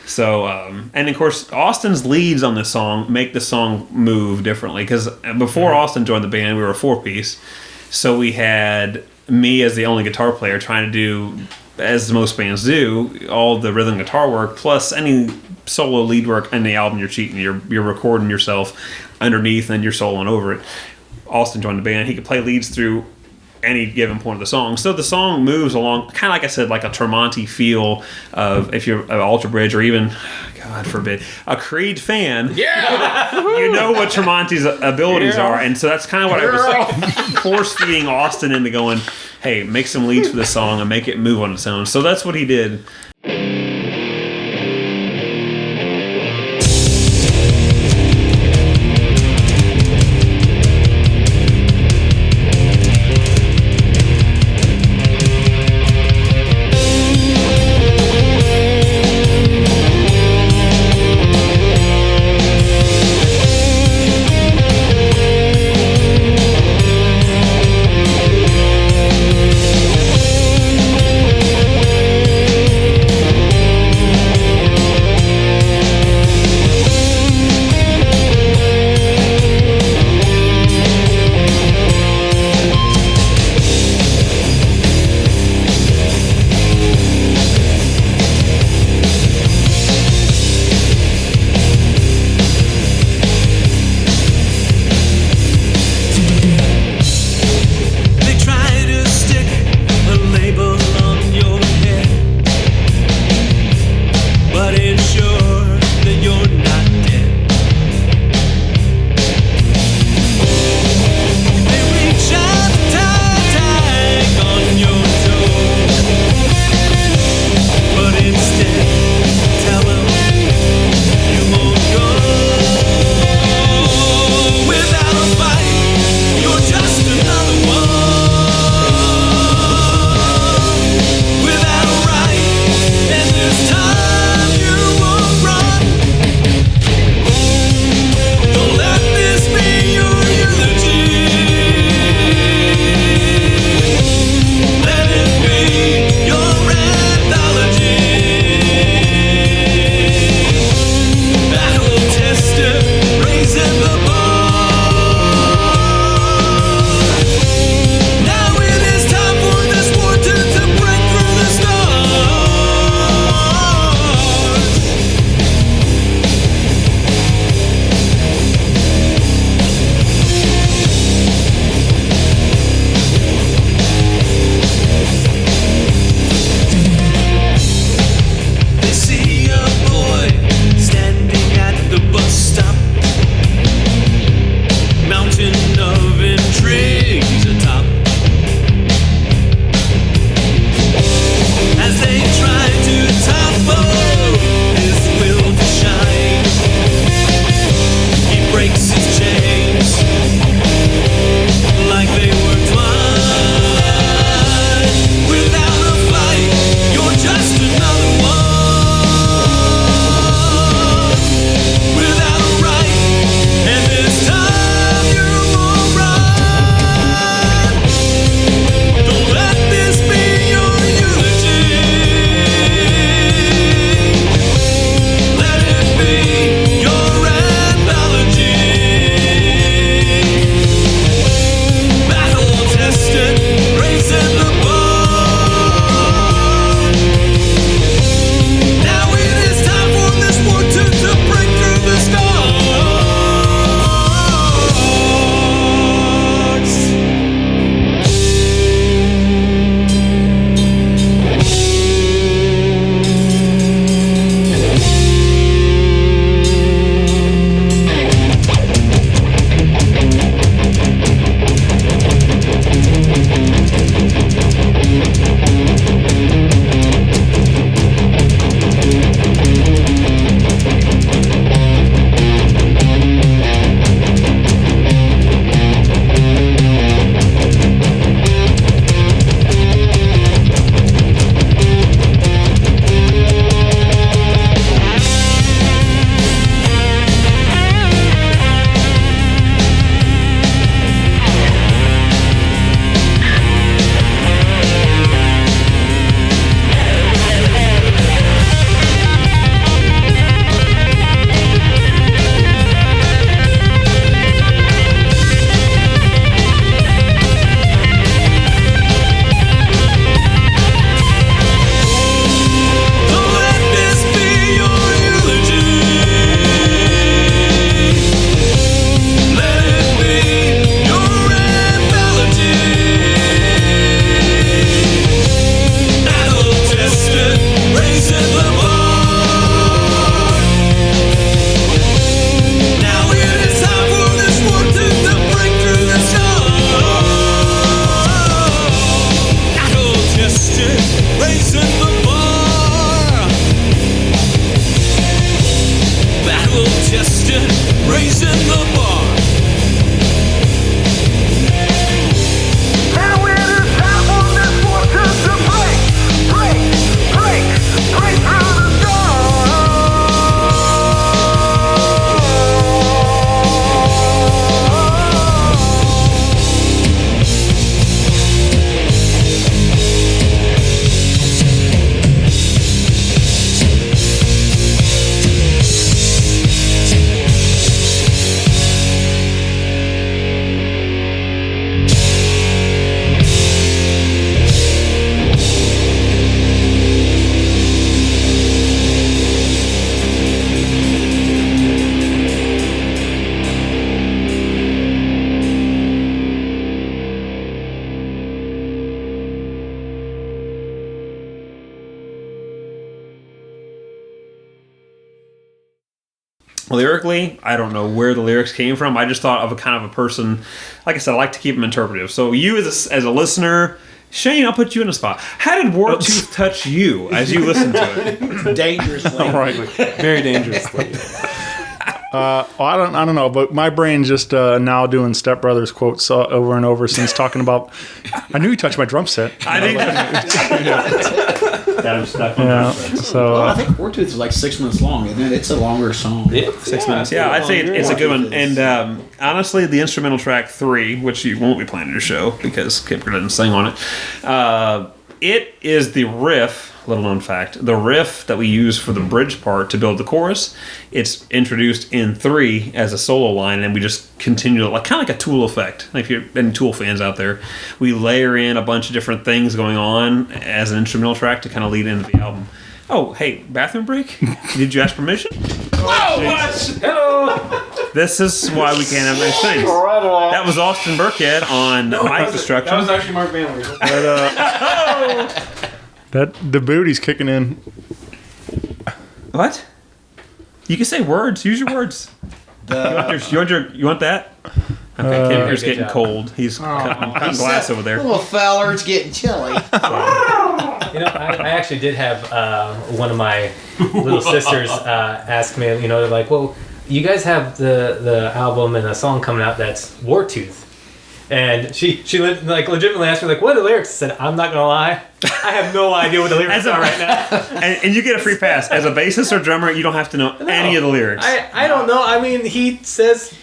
So, and of course, Austin's leads on this song make the song move differently. Because before Austin joined the band, we were a 4-piece. So we had me as the only guitar player trying to do, as most bands do, all the rhythm guitar work, plus any solo lead work in the album. You're cheating. You're recording yourself underneath and you're soloing over it. Austin joined the band. He could play leads through any given point of the song. So the song moves along, kind of like I said, like a Tremonti feel of, if you're an Alter Bridge or even, God forbid, a Creed fan. Yeah, you know what Tremonti's abilities are, and so that's kind of what I was force feeding Austin into going, hey, make some leads for this song and make it move on its own. So that's what he did. Lyrically, I don't know where the lyrics came from. I just thought of a kind of a person, like I said, I like to keep them interpretive. So you as a listener, Shane, I'll put you in a spot. How did Wartooth touch you as you listened to it? Dangerously. Right. Very dangerously. I don't know, but my brain's just now doing Step Brothers quotes over and over since talking about. I knew you touched my drum set. I think that I'm stuck on Yeah. that. So Well, I think Wartooth is like 6 minutes long, isn't it? It's a longer song. 6 minutes. Yeah, I'd say it's a good one. And honestly, the instrumental track 3, which you won't be playing in your show because Kipper didn't sing on it, it is the riff, little known fact, the riff that we use for the bridge part to build the chorus. It's introduced in 3 as a solo line, and we just continue to, like, kind of like a Tool effect. Like if you're any Tool fans out there, we layer in a bunch of different things going on as an instrumental track to kind of lead into the album. Oh, hey, bathroom break? Did you ask permission? Whoa, what? Hello. This is why we can't have nice things. That was Austin Burkhead on Mic Destruction. That was actually Mark Manley. that the booty's kicking in. What? You can say words. Use your words. You want that? Okay, Kipper's good getting job. cold. He's cutting glass over there. Little feller, it's getting chilly. You know, I actually did have one of my little sisters ask me, you know, they're like, well, you guys have the album and a song coming out that's Wartooth. And she like legitimately asked me, like, what are the lyrics? I said, I'm not going to lie. I have no idea what the lyrics are right now. And you get a free pass. As a bassist or drummer, you don't have to know any of the lyrics. I don't know. I mean, he says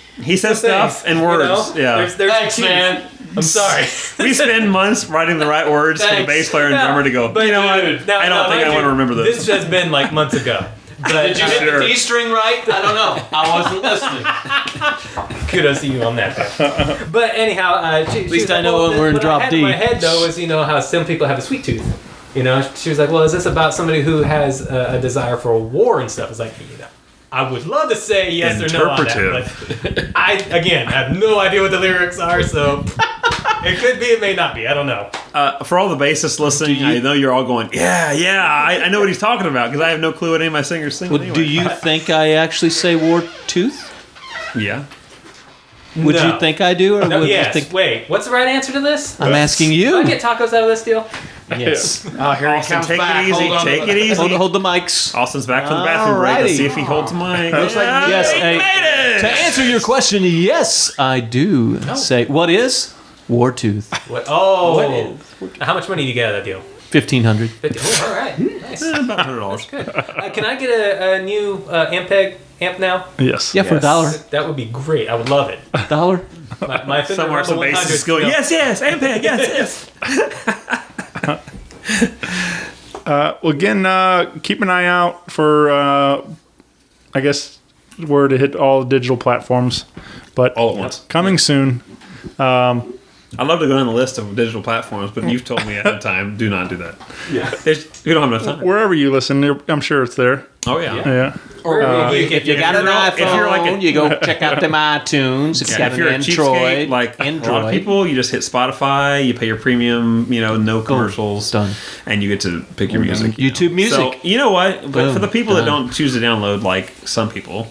stuff and words. You know? Yeah. There's Thanks, cues. man. I'm sorry. We spend months writing the right words for the Thanks. bass player and No, drummer to go, but you know what? dude, now- I don't now, think I mind want to you, remember this. This has been like months ago. But Did you hit Sure. the D string right? I don't know. I wasn't listening. kudos to you on that. But anyhow, at least I know when we're in drop I had D. in my head though is, you know, how some people have a sweet tooth. You know, she was like, well, is this about somebody who has a desire for a war and stuff? It's like, you know, I would love to say yes or no on that, but I have no idea what the lyrics are, so it could be, it may not be. I don't know. For all the bassists listening, I know you're all going, I know what he's talking about because I have no clue what any of my singers sing. Well, anyway. do you think I actually say Wartooth? Yeah. Would No. you think I do, or No, would yes. you think? Wait, what's the right answer to this? I'm asking Do you. I get tacos out of this deal? Yes. Oh, here he Austin, comes take back. it easy. Hold on. Take it easy. Hold the mics. Austin's back from the bathroom break. Let's Alrighty. see if he holds the mic. Looks like me. Yes, he hey, made it. to answer your question, yes, I do say. What is Wartooth? What? Oh. How much money do you get out of that deal? 1,500. 50. Oh, all right. Nice. About $100. Good. Can I get a new amp now? Yes. Yeah, for $1. That would be great. I would love it. $1. My Fender Somewhere some Rumble bassists 100 go, still- yes, Ampeg, yes. Well, again, keep an eye out for, I guess, where to hit all the digital platforms. But All at once. coming soon. I'd love to go down the list of digital platforms, but you've told me ahead of time, do not do that. Yeah. We don't have enough time. Wherever you listen, I'm sure it's there. Oh, yeah. Yeah. If you got an iPhone, if you're like a- you go check out them iTunes. If you got If you're an a cheapskate, Android, like a lot of Android. people, you just hit Spotify, you pay your premium, no commercials, Done. and you get to pick your music. YouTube Music. So, you know what? But for Boom. the people that Done. don't choose to download, like some people,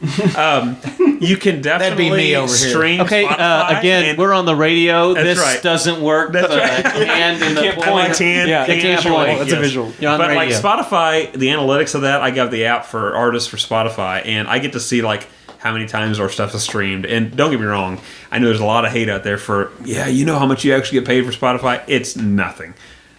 you can definitely be me over here. stream Okay, Spotify again, and- we're on the radio. That's This right. doesn't work. That's right. Hand in the can't point. Yeah, Can't can't visual. point. That's a visual. You're on But like radio. Spotify, the analytics of that, I got the app for artists for Spotify, and I get to see like how many times our stuff is streamed. And don't get me wrong, I know there's a lot of hate out there for, you know how much you actually get paid for Spotify? It's nothing.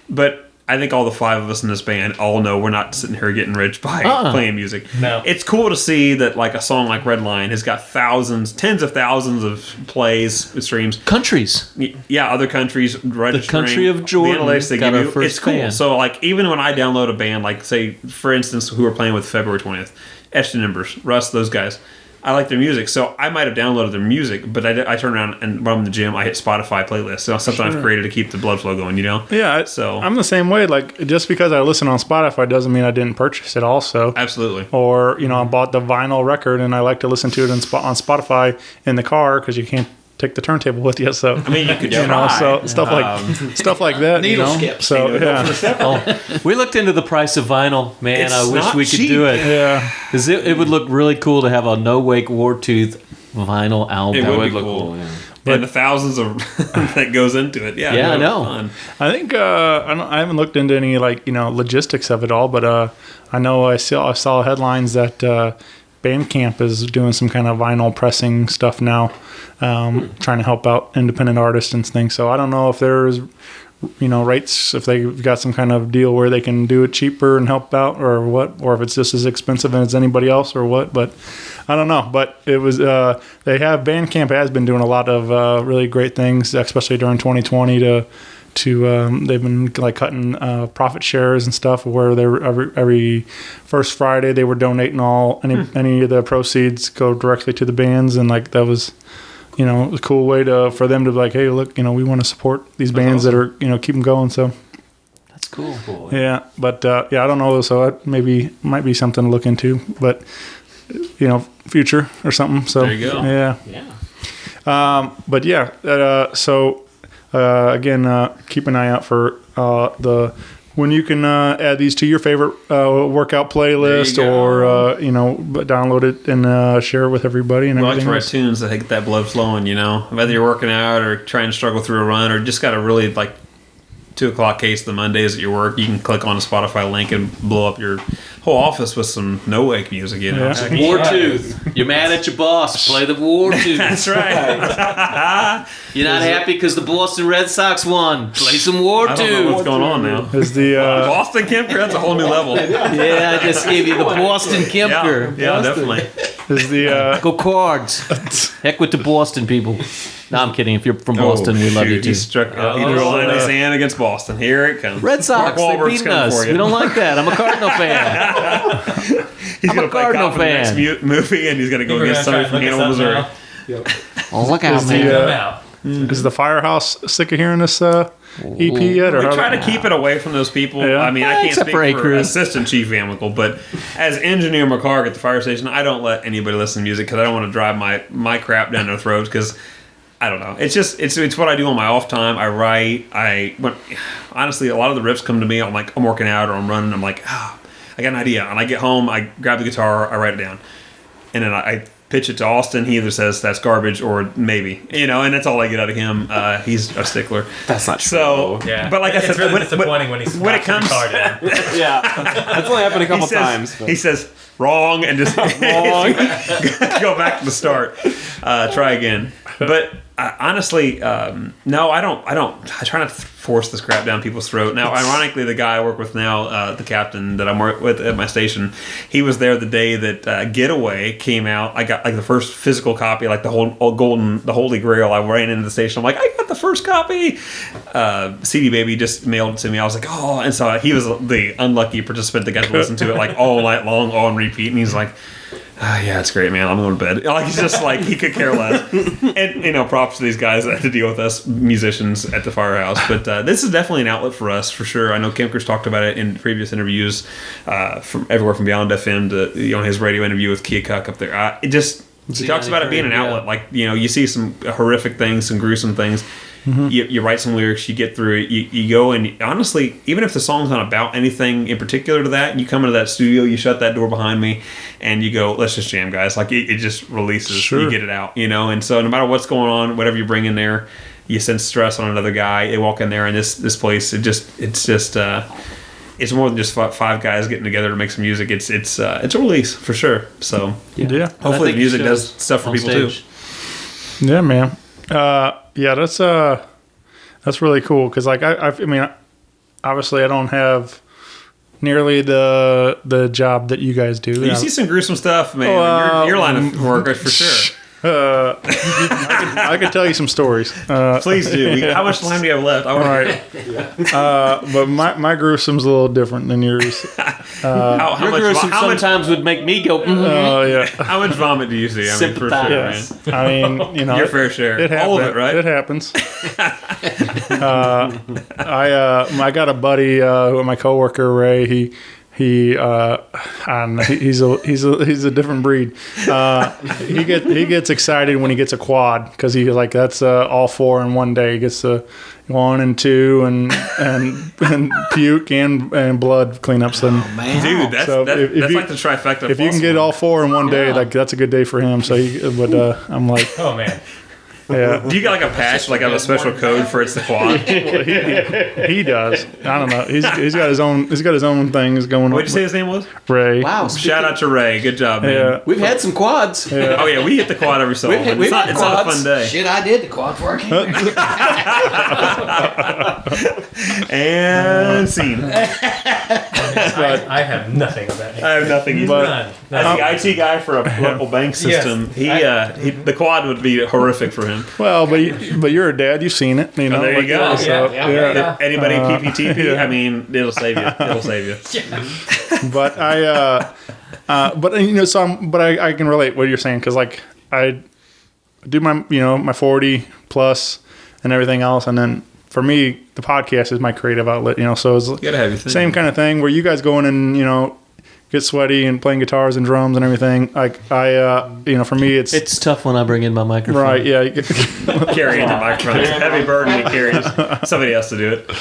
But I think all the 5 of us in this band all know we're not sitting here getting rich by playing music. No. It's cool to see that like a song like Redline has got thousands, tens of thousands of plays, streams. Countries. Yeah, other countries registering. country of Jordan The analytics they got give our you, first it's cool. fan. So like even when I download a band, like say for instance, who are playing with February 20th, Etched and Embers, Russ, those guys. I like their music, so I might have downloaded their music, but I turn around and when I'm in the gym, I hit Spotify playlists. So something I've created to keep the blood flow going, Yeah. So I'm the same way. Like, just because I listen on Spotify doesn't mean I didn't purchase it also. absolutely. Or, I bought the vinyl record and I like to listen to it on Spotify in the car because you can't take the turntable with you. So I mean, you could so stuff like that. Needle you know? skips. So yeah, We looked into the price of vinyl. Man, It's I wish not we could cheap. do it. yeah. Because it would look really cool to have a No Wake Wartooth vinyl album. It would That be cool. And the thousands of that goes into it. Yeah, Yeah, I it would be know. fun. I think I haven't looked into any logistics of it all, but I know I saw headlines that Bandcamp is doing some kind of vinyl pressing stuff now, trying to help out independent artists and things. So I don't know if there's rates, if they've got some kind of deal where they can do it cheaper and help out or what, or if it's just as expensive as anybody else or what, but I don't know. But it was Bandcamp has been doing a lot of really great things, especially during 2020 to they've been like cutting profit shares and stuff where they're every first Friday they were donating any of the proceeds go directly to the bands, and like that was a cool way for them to be like, hey, look, we want to support these bands that are keep them going. So That's cool. yeah, but I don't know, so that might be something to look into, but future or something. So There you go. yeah. But yeah, so again, keep an eye out for when you can add these to your favorite workout playlist, There you or download it and share it with everybody and We like everything to write else. tunes that get that blood flowing, whether you're working out or trying to struggle through a run or just got a really 2 o'clock case the Mondays at your work. You can click on a Spotify link and blow up your whole office with some No Wake music. Yeah. Wartooth. You're mad at your boss. Play the Wartooth. That's right. You're not happy because the Boston Red Sox won. Play some I don't know Wartooth. what's going on now. Is the Boston Kemper, that's a whole new level. Yeah, I just gave you the Boston Kemper. Yeah, definitely. is the Go Cards. Heck with the Boston people. No, I'm kidding. If you're from Boston, we love you He too. struck he drew a line in the sand against Boston. Here it comes. Red Sox, Mark they're Wahlberg's beating coming us. for you. We don't like that. I'm a Cardinal fan. He's I'm a gonna play Cardinal cop in the next fan. movie, and he's going to go against somebody from Hannibal, Missouri. Oh, look out, Is man. the, is the Firehouse sick of hearing this EP yet? Or We how- try to keep it away from those people. Yeah. I mean, I can't except speak for A for Crew. Assistant Chief Amical, but as Engineer McCarg at the fire station, I don't let anybody listen to music because I don't want to drive my crap down their throats because I don't know. It's just it's what I do on my off time. I write. Honestly, a lot of the riffs come to me. I'm working out or I'm running. I'm like, I got an idea, and I get home. I grab the guitar. I write it down, and then I pitch it to Austin. He either says that's garbage or maybe, and that's all I get out of him. He's a stickler. That's not true. So, Yeah, but like I it's said, really disappointing when he when it comes, guitar down. Yeah, that's only happened a couple times. But. he says wrong and just go back to the start. Try again. But honestly, no, I don't. I try not to force this crap down people's throat. Now, ironically, the guy I work with now, the captain that I'm with at my station, he was there the day that Getaway came out. I got the first physical copy, the the Holy Grail. I ran into the station. I'm like, I got the first copy. CD Baby just mailed it to me. I was like, oh, and so he was the unlucky participant that got to listen to it all night long, on repeat. And he's like, yeah, it's great, man. I'm going to bed. He's just he could care less. And props to these guys that had to deal with us musicians at the firehouse. But this is definitely an outlet for us, for sure. I know Kemker's talked about it in previous interviews, from everywhere from Beyond FM to his radio interview with Kia Cuck up there. He talks about it being an outlet. You see some horrific things, some gruesome things. Mm-hmm. You write some lyrics, you get through it, you go, and honestly, even if the song's not about anything in particular to that, you come into that studio, you shut that door behind me, and you go, let's just jam, guys. It just releases, Sure. You get it out, and so no matter what's going on, whatever you bring in there, you sense stress on another guy, they walk in there, and this place, it's more than just five guys getting together to make some music. It's a release, for sure. So Yeah. hopefully the music does stuff for people too. Yeah, man. That's really cool because I mean, obviously I don't have nearly the job that you guys do. You see some gruesome stuff, man. Your line of work for sure. I could tell you some stories. Please do. How much time do you have left? All right. But my gruesome's a little different than yours. How Your much? gruesome How much? sometimes would make me go, Yeah. How much vomit do you see? I mean, for sure, Sympathize. man. I mean, Your fair share. It happens. All of it, right? It happens. I got a buddy, my coworker Ray. He I don't know, he's a different breed. He gets excited when he gets a quad because he's like, that's all 4 in one day. He gets 1 and 2 and puke and blood cleanups. And Dude, that's like the trifecta. if you can get all 4 in one day, like that's a good day for him. So, I'm like, Oh man. yeah. Do you got like a patch, like have a special code for it's the quad? He does. I don't know. He's got his own. He's got his own things going on. What'd you say his name was? Ray. Wow. Shout out to Ray. Good job, man. Yeah. We've had some quads. Oh yeah, we hit the quad every so often. we've It's not had a fun quads. day. Shit, I did the quad for And scene. I have nothing of that. I have nothing. None. As the IT guy for a local bank system, he the quad would be horrific for him. Well, but you're a dad. You've seen it. You know. There you go. So, Yeah. Anybody PPTP? yeah. I mean, it'll save you. It'll save you. But I can relate what you're saying because like I do my 40 plus and everything else, and then for me the podcast is my creative outlet. So it's Gotta have your thing. same kind of thing where you guys go in and get sweaty and playing guitars and drums and everything. Like for me It's tough when I bring in my microphone. right. Yeah. Carrying the microphone. It's a heavy burden he carries. Somebody has to do it.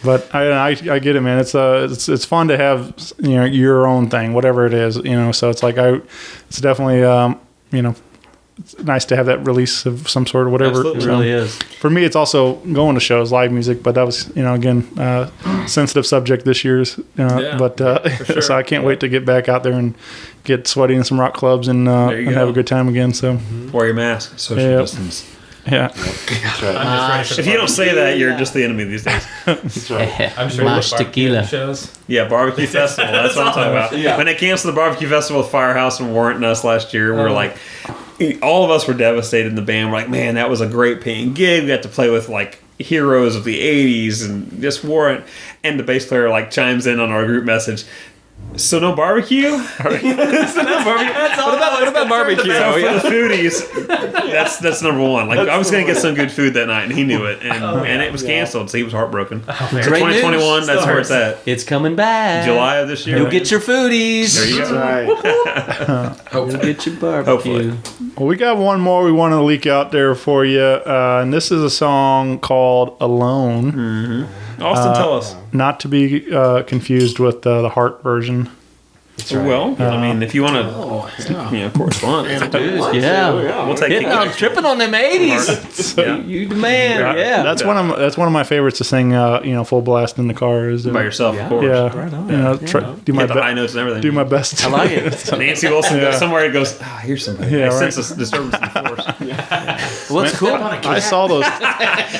But I get it, man. It's fun to have your own thing, whatever it is. So it's like it's definitely it's nice to have that release of some sort of whatever. Absolutely. It So really is. for me, it's also going to shows, live music. But that was again sensitive subject this year's. But sure. so I can't wait to get back out there and get sweaty in some rock clubs and you have go. a good time again. So Wear your mask. Social Yeah. distance. yeah. I'm just ready for the If you don't say that, you're just the enemy these days. I'm sure Mas the barbecue tequila. shows. Yeah, barbecue festival. That's what I'm talking about. Yeah. When they canceled the barbecue festival with Firehouse and Warrant and us last year, we were like, all of us were devastated in the band. We're like, man, that was a great paying gig. We got to play with like heroes of the 80s and just Warrant. And the bass player like chimes in on our group message. So no barbecue? What about barbecue? So for the foodies, that's number one. Like I was gonna get some good food that night, and he knew it, and it was canceled, so he was heartbroken. For Great 2021, news. that's where it's at. It's coming back. July of this year. You'll get your foodies. There you go. You'll get your barbecue. Hopefully. Well, we got one more we want to leak out there for you, and this is a song called "Alone," Austin, tell us. not to be confused with the Heart version. Well, I mean, if you want to, correspond, Yeah. we'll take it. I'm tripping on them 80s. Yeah. You demand. Yeah. That's one of my favorites to sing. Full blast in the car is By yourself, of course. Yeah, do my Get the high notes and everything. do my best. I like it. Nancy Wilson goes somewhere and goes, here's somebody. Yeah, I right. sense a disturbance in the force. What's cool? I saw those.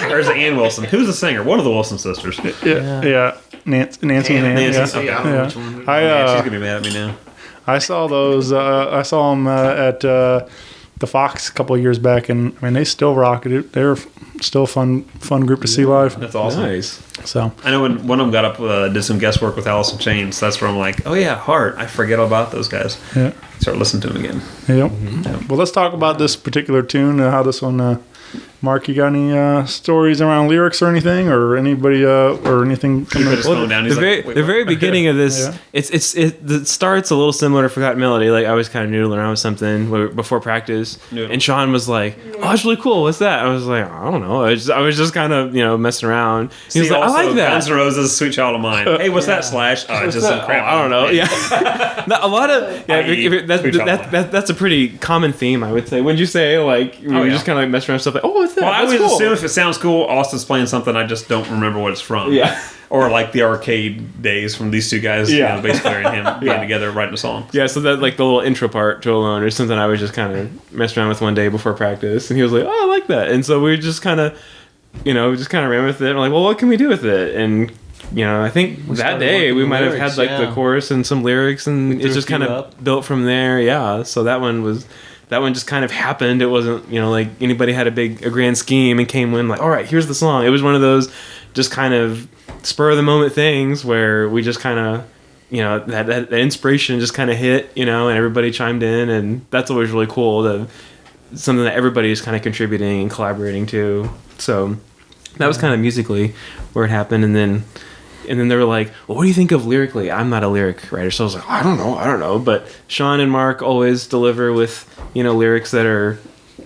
There's Ann Wilson. Who's the singer? One of the Wilson sisters. Yeah. Nancy and Ann. Nancy, Yeah. okay. Yeah. She's I gonna be mad at me now. I saw those. I saw them at the Fox a couple of years back, and I mean they still rock it. They're still a fun group to see live. That's awesome. Nice. So I know when one of them got up, did some guest work with Alice in Chains. That's where I'm like, oh yeah, Heart. I forget all about those guys. yeah. Start listening to them again. Yep. Well, let's talk about this particular tune. How this one, Mark, you got any stories around lyrics or anything, or anybody, or anything? He put his phone down. He's The like, very, wait, the what? very beginning of this, Yeah. it starts a little similar to Forgotten Melody. Like I was kind of noodling around with something before practice, Noodle. and Sean was like, "Oh, that's really cool. What's that?" I was like, "I don't know. I was just kind of messing around." He was See, like, "I also, like that." Guns N' Roses, Sweet Child of Mine. Hey, what's that? Slash? Oh, it's just some crap. I don't know. Yeah, No, a lot of that's a pretty common theme, I would say. Wouldn't you say? Like we yeah. just kind of like mess around with stuff like, "Oh, what's that?" Well, I That's always cool. assume if it sounds cool, Austin's playing something I just don't remember what it's from. Yeah. Or like the arcade days from these two guys, Yeah. the bass player and him being together writing a song. Yeah, so that like the little intro part to Alone or something I was just kind of messing around with one day before practice, and he was like, "Oh, I like that," and so we just kind of, ran with it. We're like, "Well, what can we do with it?" And I think that started day working we the might have lyrics, had like yeah. the chorus and some lyrics, and threw it a just few kind of up. built from there. Yeah, so that one just kind of happened. It wasn't like anybody had a grand scheme and came in like, all right, here's the song. It was one of those just kind of spur of the moment things where we just kind of that inspiration just kind of hit, and everybody chimed in, and that's always really cool. Something that everybody is kind of contributing and collaborating to. So that was kind of musically where it happened, and then And then they were like, well, what do you think of lyrically? I'm not a lyric writer. So I was like, I don't know. But Sean and Mark always deliver with, lyrics that are,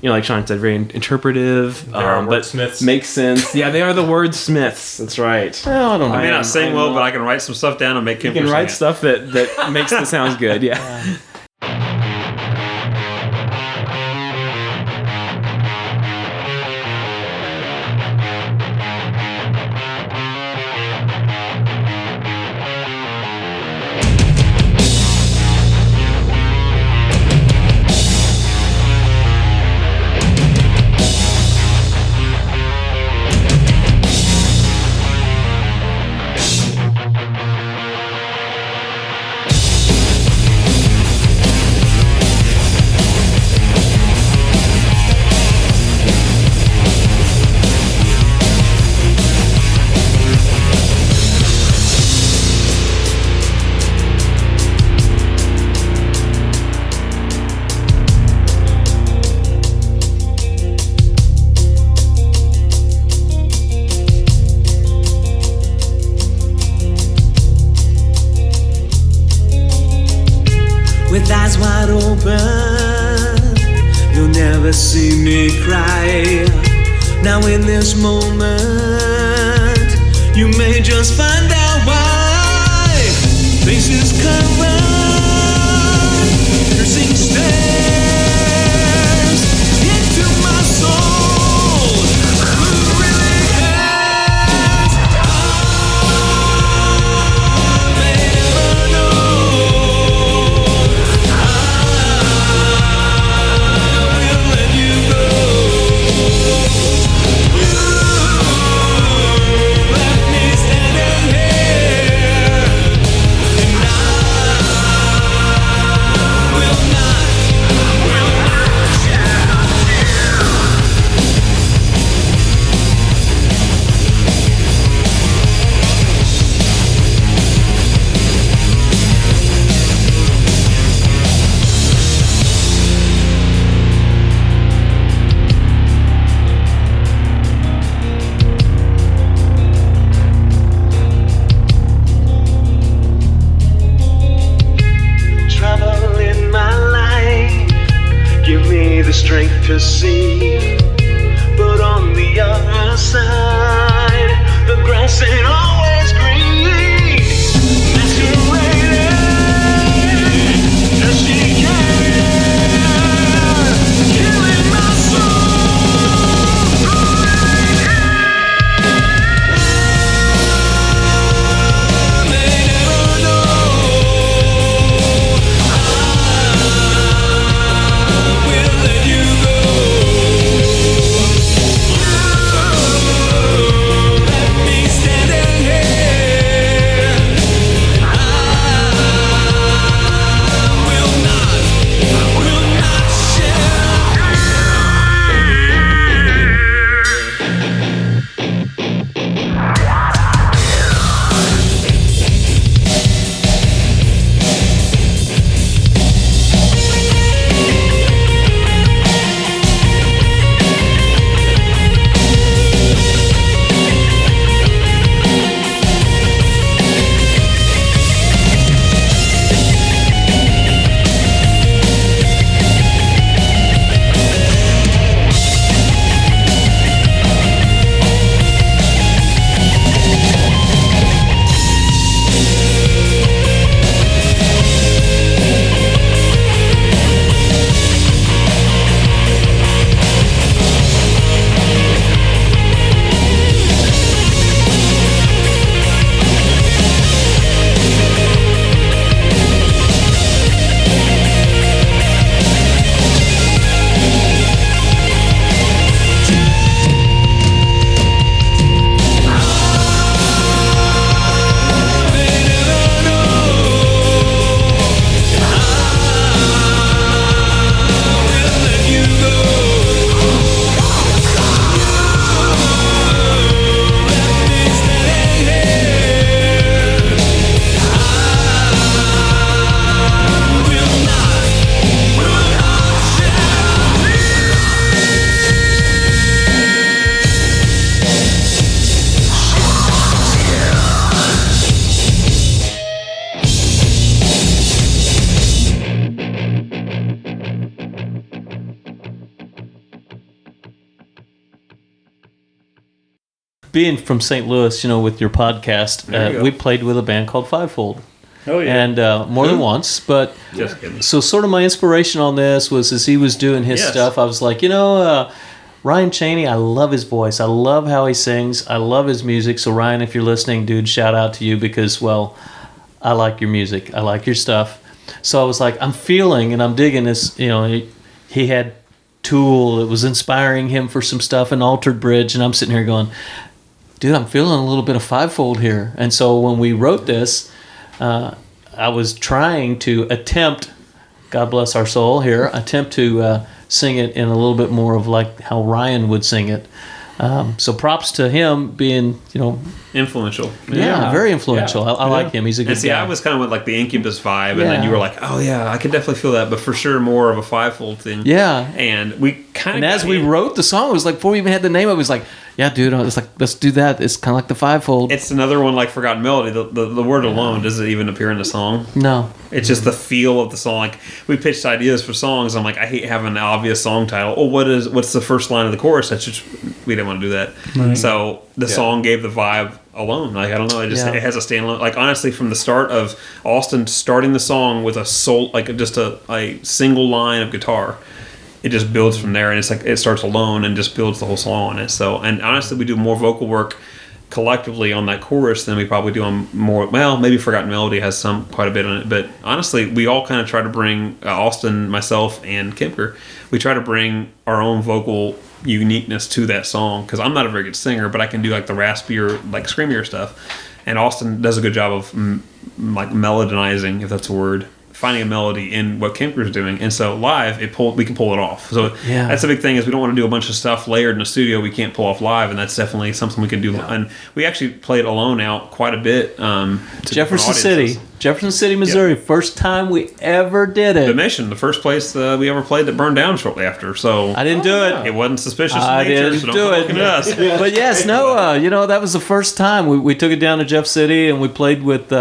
like Sean said, very interpretive. But wordsmiths. Makes sense. Yeah, they are the wordsmiths. That's right. Well, I don't know. I may not sing well, but I can write some stuff down and make him. You can write stuff that makes the sounds good. Yeah. With eyes wide open, you'll never see me cry. Now in this moment, you may just find out why. Faces covered, piercing stares into my soul. Who really cares? I may never know. Trouble in my life, give me the strength to see. But on the other side, the grass ain't always green. Masquerading, does she care? Killing my soul. I may never know. We'll let you go. Let me stand in being from St. Louis, with your podcast, we played with a band called Fivefold. Oh yeah. And more than once, but Just kidding. so sort of my inspiration on this was as he was doing his Yes. stuff, I was like, Ryan Chaney, I love his voice. I love how he sings. I love his music. So Ryan, if you're listening, dude, shout out to you because, well, I like your music. I like your stuff. So I was like, I'm feeling and I'm digging this. He had Tool. It was inspiring him for some stuff in Altered Bridge. And I'm sitting here going, dude, I'm feeling a little bit of Fivefold here. And so when we wrote this, I was trying to attempt, God bless our soul here, to sing it in a little bit more of like how Ryan would sing it. So props to him being, Influential. yeah, very influential. I like him. He's a good And see, guy. I was kind of with like the Incubus vibe, and Yeah. then you were like, "Oh yeah, I could definitely feel that," but for sure more of a Fivefold thing. Yeah. And we kind of. And as we wrote the song, it was like before we even had the name, it was like, yeah, dude, it's like let's do that. It's kind of like the Fivefold. It's another one like Forgotten Melody. The word alone doesn't even appear in the song. No, It's just the feel of the song. Like we pitched ideas for songs. I'm like, I hate having an obvious song title. Oh, what's the first line of the chorus? That's just we didn't want to do that. So the song gave the vibe alone. Like I don't know. It just it has a standalone. Like honestly, from the start of Austin starting the song with a just a single line of guitar. It just builds from there, and it's like it starts alone and just builds the whole song on it. So, and honestly, we do more vocal work collectively on that chorus than we probably do on more. Well, maybe Forgotten Melody has quite a bit on it, but honestly, we all kind of try to bring Austin, myself, and Kemper. We try to bring our own vocal uniqueness to that song because I'm not a very good singer, but I can do like the raspier, like screamier stuff, and Austin does a good job of like melodizing, if that's a word. Finding a melody in what Kemper's doing, and so live we can pull it off. So that's the big thing is we don't want to do a bunch of stuff layered in the studio we can't pull off live, and that's definitely something we can do. And we actually played Alone out quite a bit. To Jefferson City, Missouri. Yep. First time we ever did it. The Mission, the first place we ever played that burned down shortly after. So I didn't do it. It wasn't suspicious in I nature, didn't so don't do come it. looking at us. But yes, Noah, that was the first time we took it down to Jeff City and we played with.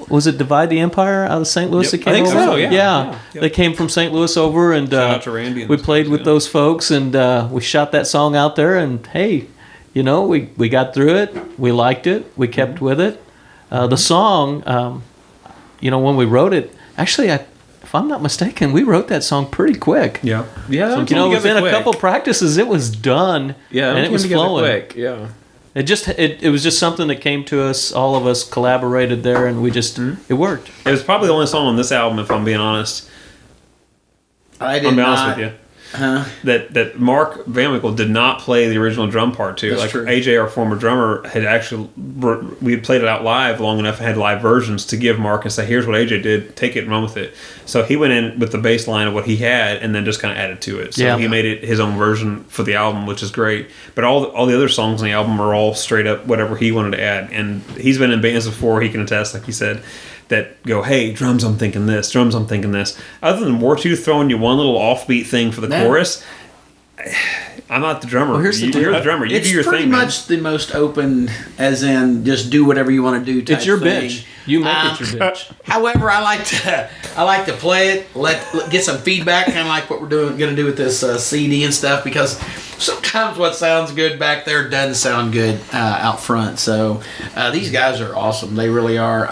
Was it Divide the Empire out of St. Louis that came I think over? so, yeah. They came from St. Louis over, and Shout out to Randy and we those played folks, with those folks, and we shot that song out there, and hey, we got through it. We liked it. We kept with it. The song, when we wrote it, actually, if I'm not mistaken, we wrote that song pretty quick. Yeah. Within a couple practices, it was done, and it was flowing. Quick. Yeah. It was just something that came to us. All of us collaborated there, and we just it worked. It was probably the only song on this album, if I'm being honest. I did I'll be not. honest with you. That Mark Van Winkle did not play the original drum part too. That's like true. AJ, our former drummer, had actually we had played it out live long enough and had live versions to give Mark and say, "Here's what AJ did. Take it and run with it." So he went in with the bass line of what he had and then just kind of added to it. So he made it his own version for the album, which is great. But all the other songs on the album are all straight up whatever he wanted to add. And he's been in bands before. He can attest, like he said, that go, hey, drums, I'm thinking this, drums, I'm thinking this. Other than Wartooth throwing you one little offbeat thing for the chorus, I'm not the drummer. Here's the You're the drummer. You It's do your pretty thing, man. much the most open, as in just do whatever you want to do. Type It's your thing. bitch. You make it your bitch. However, I like to play it, let get some feedback, kind of like what we're going to do with this CD and stuff. Because sometimes what sounds good back there doesn't sound good out front. So these guys are awesome. They really are.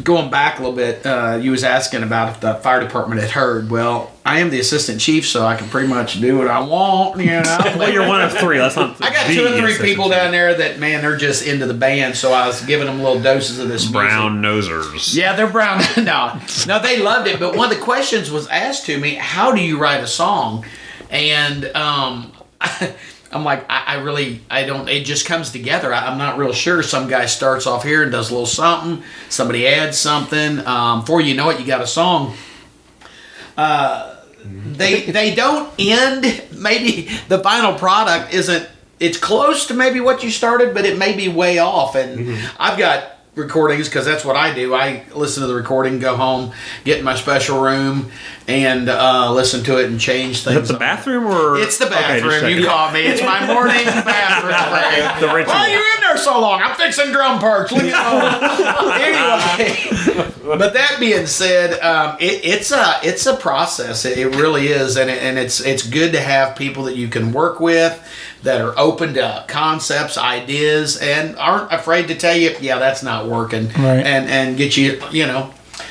Going back a little bit, you was asking about if the fire department had heard. Well, I am the assistant chief, so I can pretty much do what I want. Well, you're one of three. That's not. I got the 2 or 3 assistant people chief. down there that, man, they're just into the band, so I was giving them little doses of this Brown music. nosers. Yeah, they're brown. No, they loved it. But one of the questions was asked to me, how do you write a song? And I'm like, I don't, it just comes together. I'm not real sure. Some guy starts off here and does a little something. Somebody adds something. Before you know it, you got a song. They don't end. Maybe the final product isn't, it's close to maybe what you started, but it may be way off. And I've got recordings because that's what I do. I listen to the recording, go home, get in my special room, and listen to it and change things. Is it the bathroom or? It's the bathroom. Okay, You caught me. It's my morning bathroom. The ritual. Why are you in there so long? I'm fixing drum parts. Leave me alone. Anyway, but that being said, it's a process. It really is, and it's good to have people that you can work with that are open to concepts, ideas, and aren't afraid to tell you, yeah, that's not working, Right. and get you,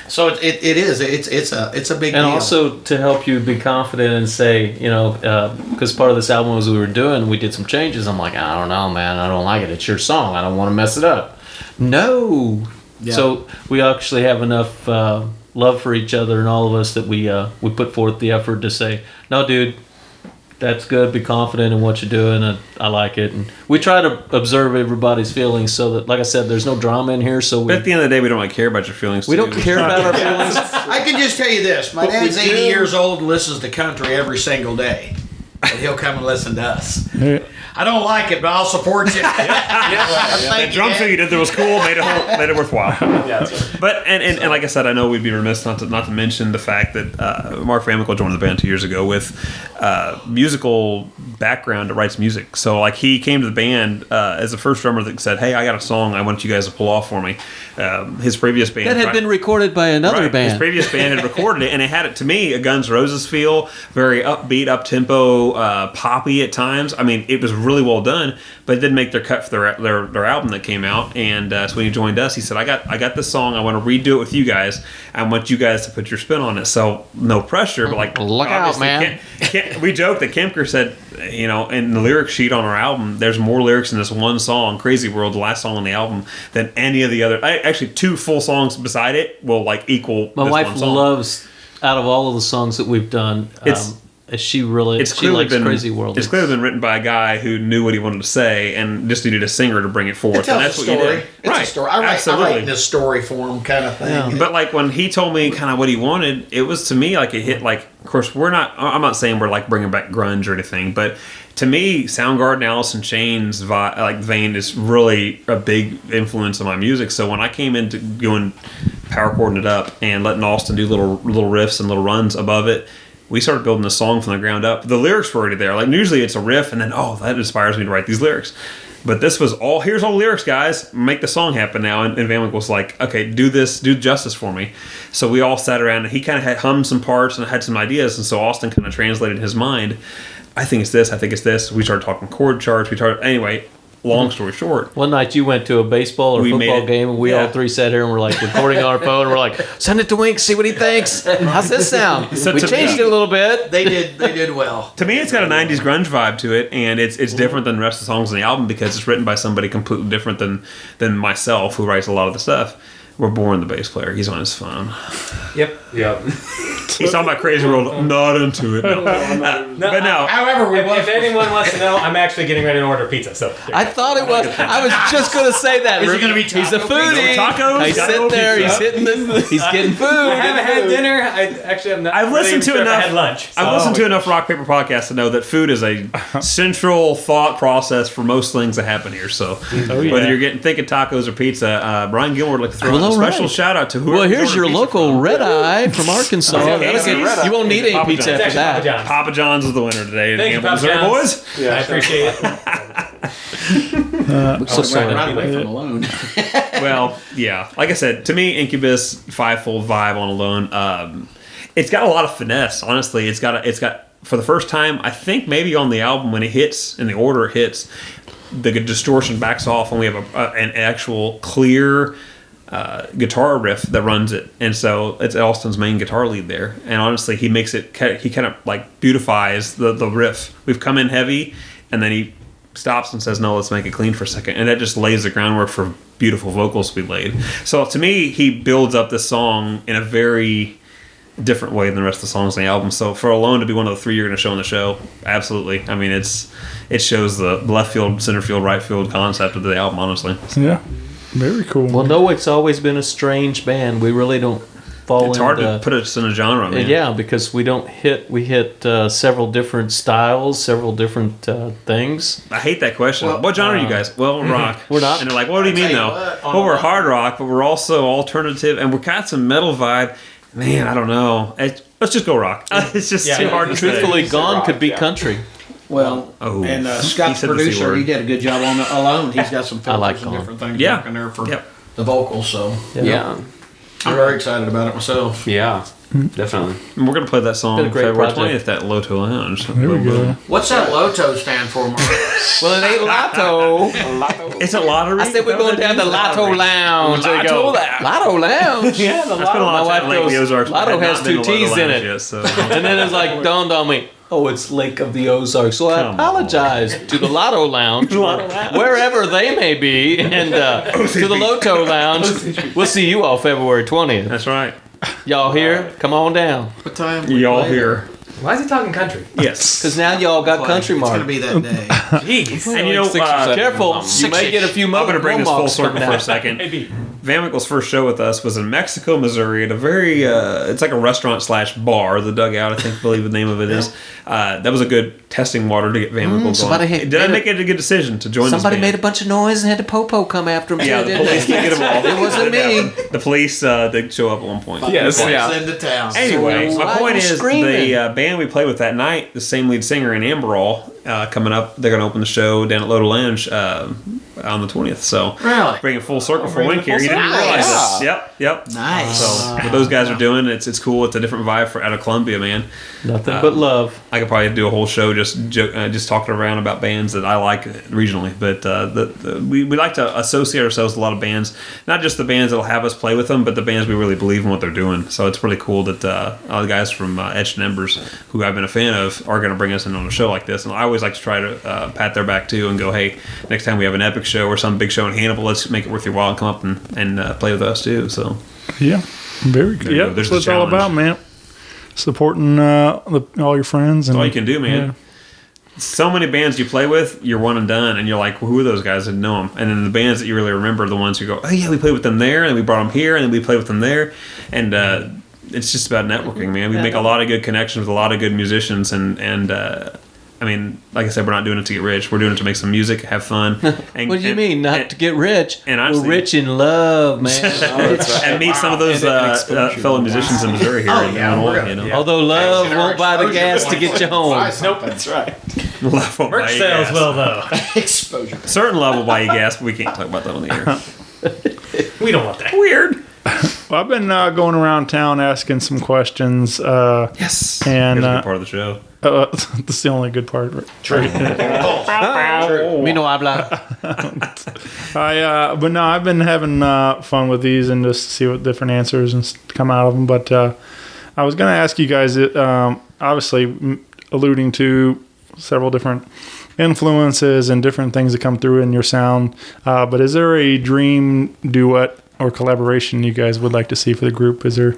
So it is. It's a big And deal. also to help you be confident and say, because part of this album was we were doing, we did some changes. I'm like, I don't know, man, I don't like it. It's your song. I don't want to mess it up. No. Yeah. So we actually have enough love for each other and all of us that we put forth the effort to say, no, dude, that's good. Be confident in what you're doing, and I like it. And we try to observe everybody's feelings so that, like I said, there's no drama in here. So But at the end of the day, we don't really care about your feelings. we don't care about our feelings. I can just tell you this: my dad's 80 years old and listens to country every single day, and he'll come and listen to us. I don't like it, but I'll support you. The drum fill you did that was cool, made it worthwhile. But and like I said, I know we'd be remiss not to mention the fact that Mark Famical joined the band 2 years ago with musical background that writes music. So like he came to the band as the first drummer that said, "Hey, I got a song I want you guys to pull off for me." His previous band That had been recorded by another Right. band. His previous band had recorded it, and it had it to me a Guns N' Roses feel, very upbeat, up tempo, poppy at times. I mean, it was really well done, but it didn't make their cut for their album that came out. And so when he joined us, he said, "I got this song. I want to redo it with you guys. I want you guys to put your spin on it." So no pressure, but like Look out, obviously man. we joked that Kemker said, in the lyric sheet on our album, there's more lyrics in this one song, "Crazy World," the last song on the album, than any of the other. Actually, 2 full songs beside it will like equal. My this wife one song. loves, out of all of the songs that we've done, she clearly likes been Crazy World. It's clearly been written by a guy who knew what he wanted to say and just needed a singer to bring it forth. It tells and that's a what story. you did. It's a story. I write in this story form kind of thing. But like when he told me kind of what he wanted, it was to me like it hit like. Of course, I'm not saying we're like bringing back grunge or anything, but to me, Soundgarden, Alice in Chains, vein is really a big influence on my music. So when I came into going power chording it up and letting Austin do little riffs and little runs above it, we started building the song from the ground up. The lyrics were already there. Like usually it's a riff and then, that inspires me to write these lyrics. But this was here's all the lyrics, guys. Make the song happen now. And Van Winkle was like, okay, do justice for me. So we all sat around and he kind of had hummed some parts and had some ideas. And so Austin kind of translated in his mind, I think it's this, I think it's this. We started talking chord charts. Anyway, long story short. One night you went to a baseball or football game, and we all three sat here and we're like recording on our phone. And we're like, send it to Wink, see what he thinks. How's this sound? So we changed it a little bit. They did well. To me, it's got a 90s grunge vibe to it, and it's different than the rest of the songs on the album because it's written by somebody completely different than myself, who writes a lot of the stuff. We're boring the bass player. He's on his phone. Yep. He's talking about Crazy World. Not into it. No. But no. However, If anyone wants to know, I'm actually getting ready to order pizza. So I thought it was. I was just going to say that. Is it gonna be He's a taco foodie. Tacos? He's Gotta sitting go there. pizza. He's getting food. I haven't had dinner. I'm not. I've listened to really sure if I enough. had lunch. I've listened to enough Rock Paper podcasts to know that food is a central thought process for most things that happen here. So whether you're thinking tacos or pizza, Brian Gilmore would like to throw out a special shout out to whoever. Well, here's your ordered pizza local from. Red Eye from Arkansas. You won't need any Papa pizza John's. after that. John. Papa John's is the winner today. Thank you, Hamilton's Papa there, John's. boys. I appreciate it. So sorry. right away from Alone. Well, yeah. Like I said, to me, Incubus fivefold vibe on Alone. It's got a lot of finesse. Honestly, it's got for the first time. I think maybe on the album when it hits in the order it hits, the distortion backs off, and we have an actual clear guitar riff that runs it, and so it's Austin's main guitar lead there. And honestly, he makes it. He kind of like beautifies the riff. We've come in heavy, and then he stops and says, "No, let's make it clean for a second," and that just lays the groundwork for beautiful vocals to be laid. So to me, he builds up this song in a very different way than the rest of the songs on the album. So for Alone to be one of the 3 you're going to show on the show, absolutely. I mean, it shows the left field, center field, right field concept of the album. Honestly, Yeah. Very cool. Well, NOWAKE's always been a strange band. We really don't fall It's hard into, to put us in a genre, man. Yeah, because we hit several different styles, several different things. I hate that question. What genre are you guys? Well, rock. We're not. And they're like, what do you mean, though? Well, we're hard rock, but we're also alternative, and we're got some metal vibe. Man, I don't know. Let's just go rock. It's just too hard to say. Truthfully, Gone could be country. Well, Oh. and He Scott, the said the C producer, word. he did a good job on it alone. He's got some I like filters and Gone. different things Yeah. working there for Yep. the vocals. So Yeah. I'm very excited about it myself. Yeah, definitely. And we're going to play that song Been a great February project. 20th at LOTO Lounge. There we go. What's that LOTO stand for, Mark? Well, it ain't Lotto. It's a lottery. I said we're going down to Lotto Lounge. There you go. Lotto Lounge. Yeah, the I spent a lot My of wife time in Lake goes, Ozarks. but I Lotto had has not been 2 to Lotto T's in Lounge it. yet, so. And then it's like dawned on me. Oh, it's Lake of the Ozarks. So I Come apologize to the Lotto Lounge, wherever they may be, and to the Loto Lounge. We'll see you all February 20th. That's right. Y'all here? Come on down. What time? Y'all here. Why is he talking country? Yes. Because now y'all got country It's going mark. to be that day. Jeez. And you know, Careful, you may get a few I'm going to bring this full mohawks circle coming for a out. second. Van Winkle's first show with us was in Mexico, Missouri, at a very, it's like a restaurant / bar, the Dugout, I think, believe the name of it is. That was a good testing water to get Van Winkle somebody going. Did I make it a good decision to join Somebody this made band? a bunch of noise and had the popo come after him. Yeah, too, the didn't police they? did get involved. It wasn't me. The police did show up at one point. Yes, yeah. Into town. Anyway, So my why point you is screaming? the band we played with that night, the same lead singer in Amberall, coming up. They're going to open the show down at LOTO Lounge on the 20th. So Really? bringing full circle for Wink here. You didn't circle. realize Nice. this. Yep. Nice. So what those guys are doing, it's cool. It's a different vibe out of Columbia, man. Nothing but love. I could probably do a whole show just talking around about bands that I like regionally, but we like to associate ourselves with a lot of bands, not just the bands that'll have us play with them, but the bands we really believe in what they're doing. So it's really cool that all the guys from Etched and Embers, who I've been a fan of, are going to bring us in on a show like this. And I always like to try to pat their back too and go, hey, next time we have an epic show or some big show in Hannibal, let's make it worth your while and come up and play with us too. So Yeah, very good. There you Yeah, go. There's that's the what it's all challenge. about, man. Supporting all your friends. And all you can do, man. Yeah. So many bands you play with, you're one and done, and you're like, well, who are those guys? I didn't know them. And then the bands that you really remember are the ones who go, oh yeah, we played with them there, and we brought them here, and then we played with them there, and it's just about networking, man. We make a lot of good connections with a lot of good musicians, and I mean, like I said, we're not doing it to get rich. We're doing it to make some music, have fun. And, What do you mean? Not to get rich. and honestly- We're rich in love, man. and meet some of those fellow musicians in Missouri here in Illinois. You know, Although love won't buy the gas to get you home. Nope, that's right. Love won't buy Merch you sales gas. well though. Exposure. Certain love will buy you gas, but we can't talk about that on the air. We don't want that. Weird. Well, I've been going around town asking some questions. Yes. And Here's a good part of the show. that's the only good part. Me no habla. But no, I've been having fun with these and just see what different answers and come out of them. But I was going to ask you guys, obviously alluding to several different influences and different things that come through in your sound. But is there a dream duet or collaboration you guys would like to see for the group? Is there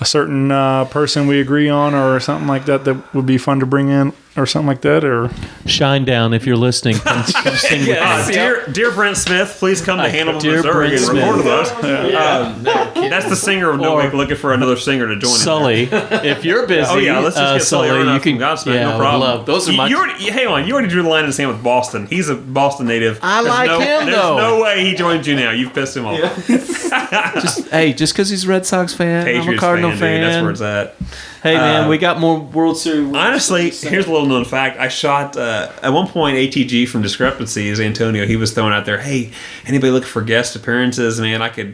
a certain person we agree on or something like that that would be fun to bring in or something like that? Or Shine down if you're listening. Come sing with us. Dear Brent Smith, please come to Hannibal, Dear Missouri Brent and record Smith. with us. That's the singer of NOWAKE looking for another singer to join him. Sully, if you're busy, Oh yeah, let's just get Sully you you can. from Godsmack, Yeah, no I would problem. love. Those are my. You already drew the line in the sand with Boston. He's a Boston native. I There's like him, There's though. no way he joins you now. You've pissed him off. just because he's a Red Sox fan, I'm a Patriots Cardinal fan, dude. That's where it's at. Hey man, we got more World Series. Honestly, here's a little known fact. I shot at one point ATG from Discrepancies. Antonio, he was throwing out there, "Hey, anybody looking for guest appearances? Man, I could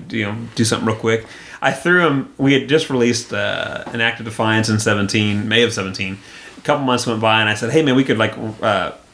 do something real quick." I threw him. We had just released an Act of Defiance in May of 17. A couple months went by, and I said, "Hey man, we could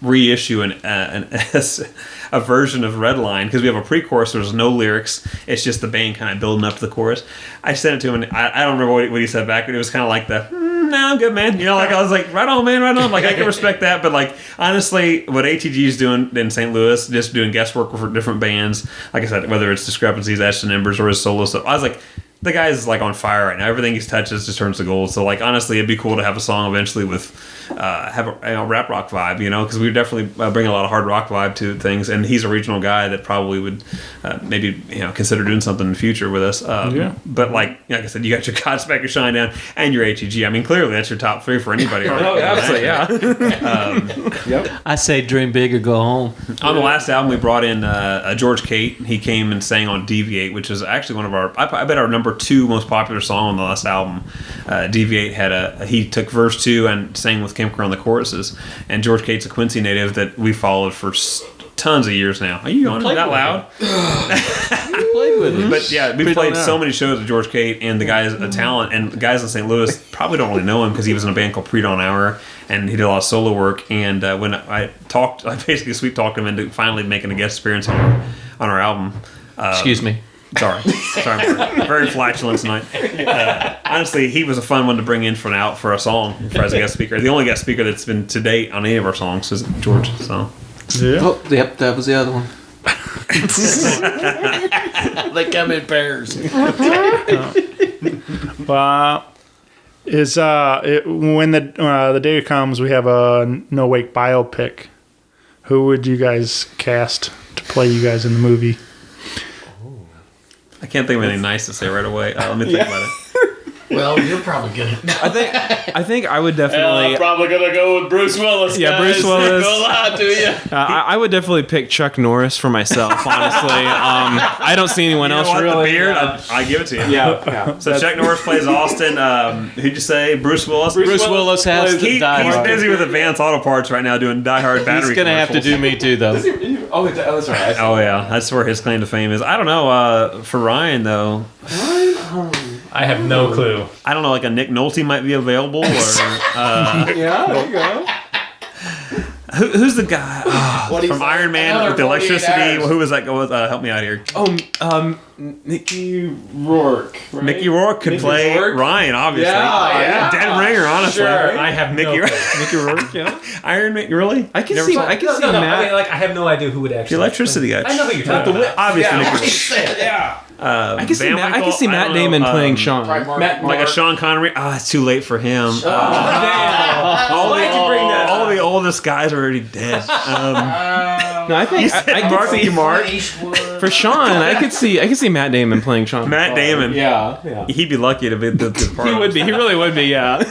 reissue a version of Redline because we have a pre-chorus. There's no lyrics. It's just the band kind of building up to the chorus." I sent it to him, and I don't remember what he said back, but it was kind of like no, I'm good, man. You know, like I was like, right on, man, right on. Like I can respect that, but like honestly, what ATG is doing in St. Louis, just doing guest work for different bands, like I said, whether it's Discrepancies, Etched and Embers, or his solo stuff, I was like, the guy's like on fire right now. Everything he touches just turns to gold. So like honestly, it'd be cool to have a song eventually with have a rap rock vibe, because we definitely bring a lot of hard rock vibe to things. And he's a regional guy that probably would maybe consider doing something in the future with us. But like I said, you got your Godsmack, your Shinedown, and your HEG. I mean, clearly that's your top 3 for anybody. Absolutely, yeah. I say dream big or go home. On the last album, we brought in George Cate. He came and sang on Deviate, which is actually one of our, I bet our number 2 most popular song on the last album. Deviate had he took verse 2 and sang with Kim Kerr on the choruses. And George Cate's a Quincy native that we followed for tons of years now. Are you on that loud? Played with him. But yeah, we played so many shows with George Cate, and the guy is a talent. And the guys in St. Louis probably don't really know him because he was in a band called Pre-Dawn Hour, and he did a lot of solo work. And when I basically sweet talked him into finally making a guest appearance on our album. Excuse me. Sorry, very flatulent tonight. Honestly, he was a fun one to bring in for a song as a guest speaker. The only guest speaker that's been to date on any of our songs is George. So Yeah. Oh, yep, that was the other one. They come in pairs. When the day comes, we have a No Wake biopic. Who would you guys cast to play you guys in the movie? I can't think of anything nice to say right away. Let me think about it. Well, you're probably good. I think I would definitely. I'm probably gonna go with Bruce Willis. Yeah, guys. Bruce Willis. Go lie to you. I would definitely pick Chuck Norris for myself. Honestly, I don't see anyone else What, really. the beard? I give it to you. Yeah. So Chuck Norris plays Austin. Who'd you say? Bruce Willis. Bruce Willis has to die He's hard. busy with Advanced Auto Parts right now doing Die Hard battery. He's gonna have to do me too, though. Oh, that's right. Oh yeah, that's where his claim to fame is. I don't know. For Ryan though, I have no clue. I don't know. Like a Nick Nolte might be available, or Yeah, there you go. who's the guy from Iron Man with the electricity? Who was that? Help me out here. Mickey Rourke. Right? Mickey Rourke could play Rourke? Ryan, obviously. Yeah. Dead ringer, honestly. Sure. I have Mickey no Rourke. clue. Mickey Rourke, yeah. Iron Man, really? I can Never see. saw- I can No, see no, Matt. I mean, like, I have no idea who would actually. The electricity guy. I know who you're talking about. Obviously, Yeah, Mickey Rourke. yeah. I can see Van Matt. I can Winkle, see I Matt don't know, Damon playing Sean. Like a Sean Connery. It's too late for him. Why'd you bring that All the oldest guys are already dead. No, I think I can Marky see Mark. for Sean. I could see Matt Damon playing Sean. Matt Damon. Yeah. He'd be lucky to be the part. He would be. He really would be. Yeah.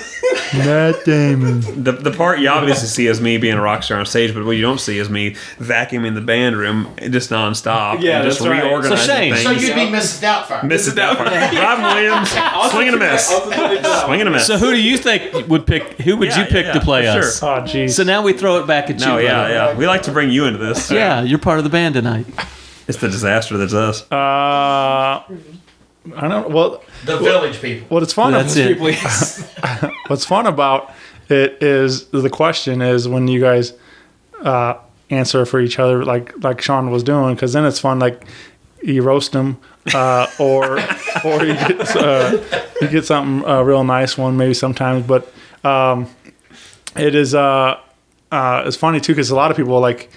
Matt Damon. The part you obviously see is me being a rock star on stage, but what you don't see is me vacuuming the band room just nonstop. Yeah, and just that's right. reorganizing So Shane, things. So you'd be Mrs. Doubtfire. Mrs. Doubtfire. Robin Williams, swing and a miss. Swing and a miss. So who do you think would pick? Who would you pick to play for us? Sure. Oh, jeez. So now we throw it back at you. No, brother. yeah. We like to bring you into this. Yeah, you're part of the band tonight. It's the disaster that's us. I don't. Well, The Village People. what it's fun. That's it. What's fun about it is the question is when you guys answer for each other, like Sean was doing, because then it's fun. Like you roast them, or you get something real nice one maybe sometimes. But it is it's funny too because a lot of people like.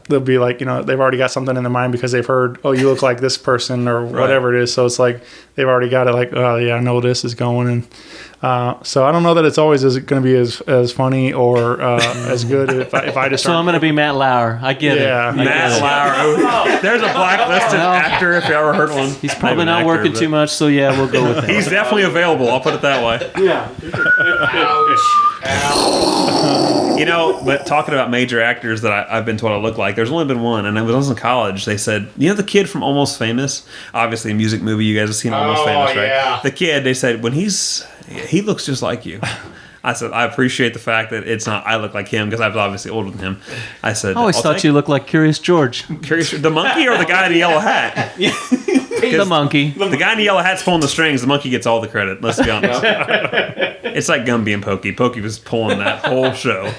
They'll be like, they've already got something in their mind because they've heard, oh, you look like this person or whatever it is. So it's like they've already got it like, oh, yeah, I know this is going. And so I don't know that it's always going to be as funny or as good if I just So I'm going to be Matt Lauer. I get Yeah. it. I Matt get it. Lauer. There's a blacklisted actor if you ever heard one. He's probably not working too much, so yeah, we'll go with that. He's definitely available. I'll put it that way. But talking about major actors that I've been told I look like, there's only been one, and when I was in college, they said, the kid from Almost Famous, obviously a music movie, you guys have seen Almost Famous, right? Yeah. The kid, they said, he looks just like you. I said, I appreciate the fact that it's not I look like him because I was obviously older than him. I said, I always thought you looked like Curious George. the monkey or the guy in the yellow hat? The monkey. The guy in the yellow hat's pulling the strings. The monkey gets all the credit. Let's be honest. It's like Gumby and Pokey. Pokey was pulling that whole show.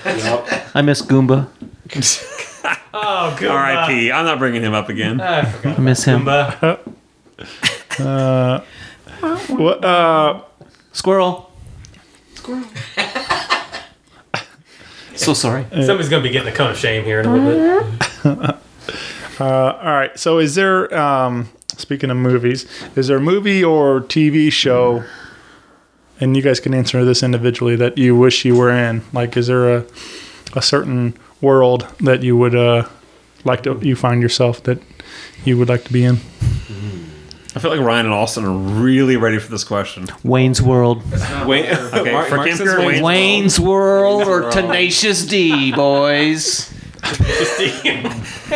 I miss Goomba. Oh, good. R.I.P. I'm not bringing him up again. I forgot. I miss him. What? Squirrel. So sorry. Somebody's going to be getting a cone of shame here in a little bit. All right. So is there speaking of movies, is there a movie or TV show, and you guys can answer this individually, that you wish you were in? Like, is there a certain world that you would you find yourself that you would like to be in? I feel like Ryan and Austin are really ready for this question. Wayne's World. Okay, for Kim Kerr, Wayne's World or Tenacious D, boys.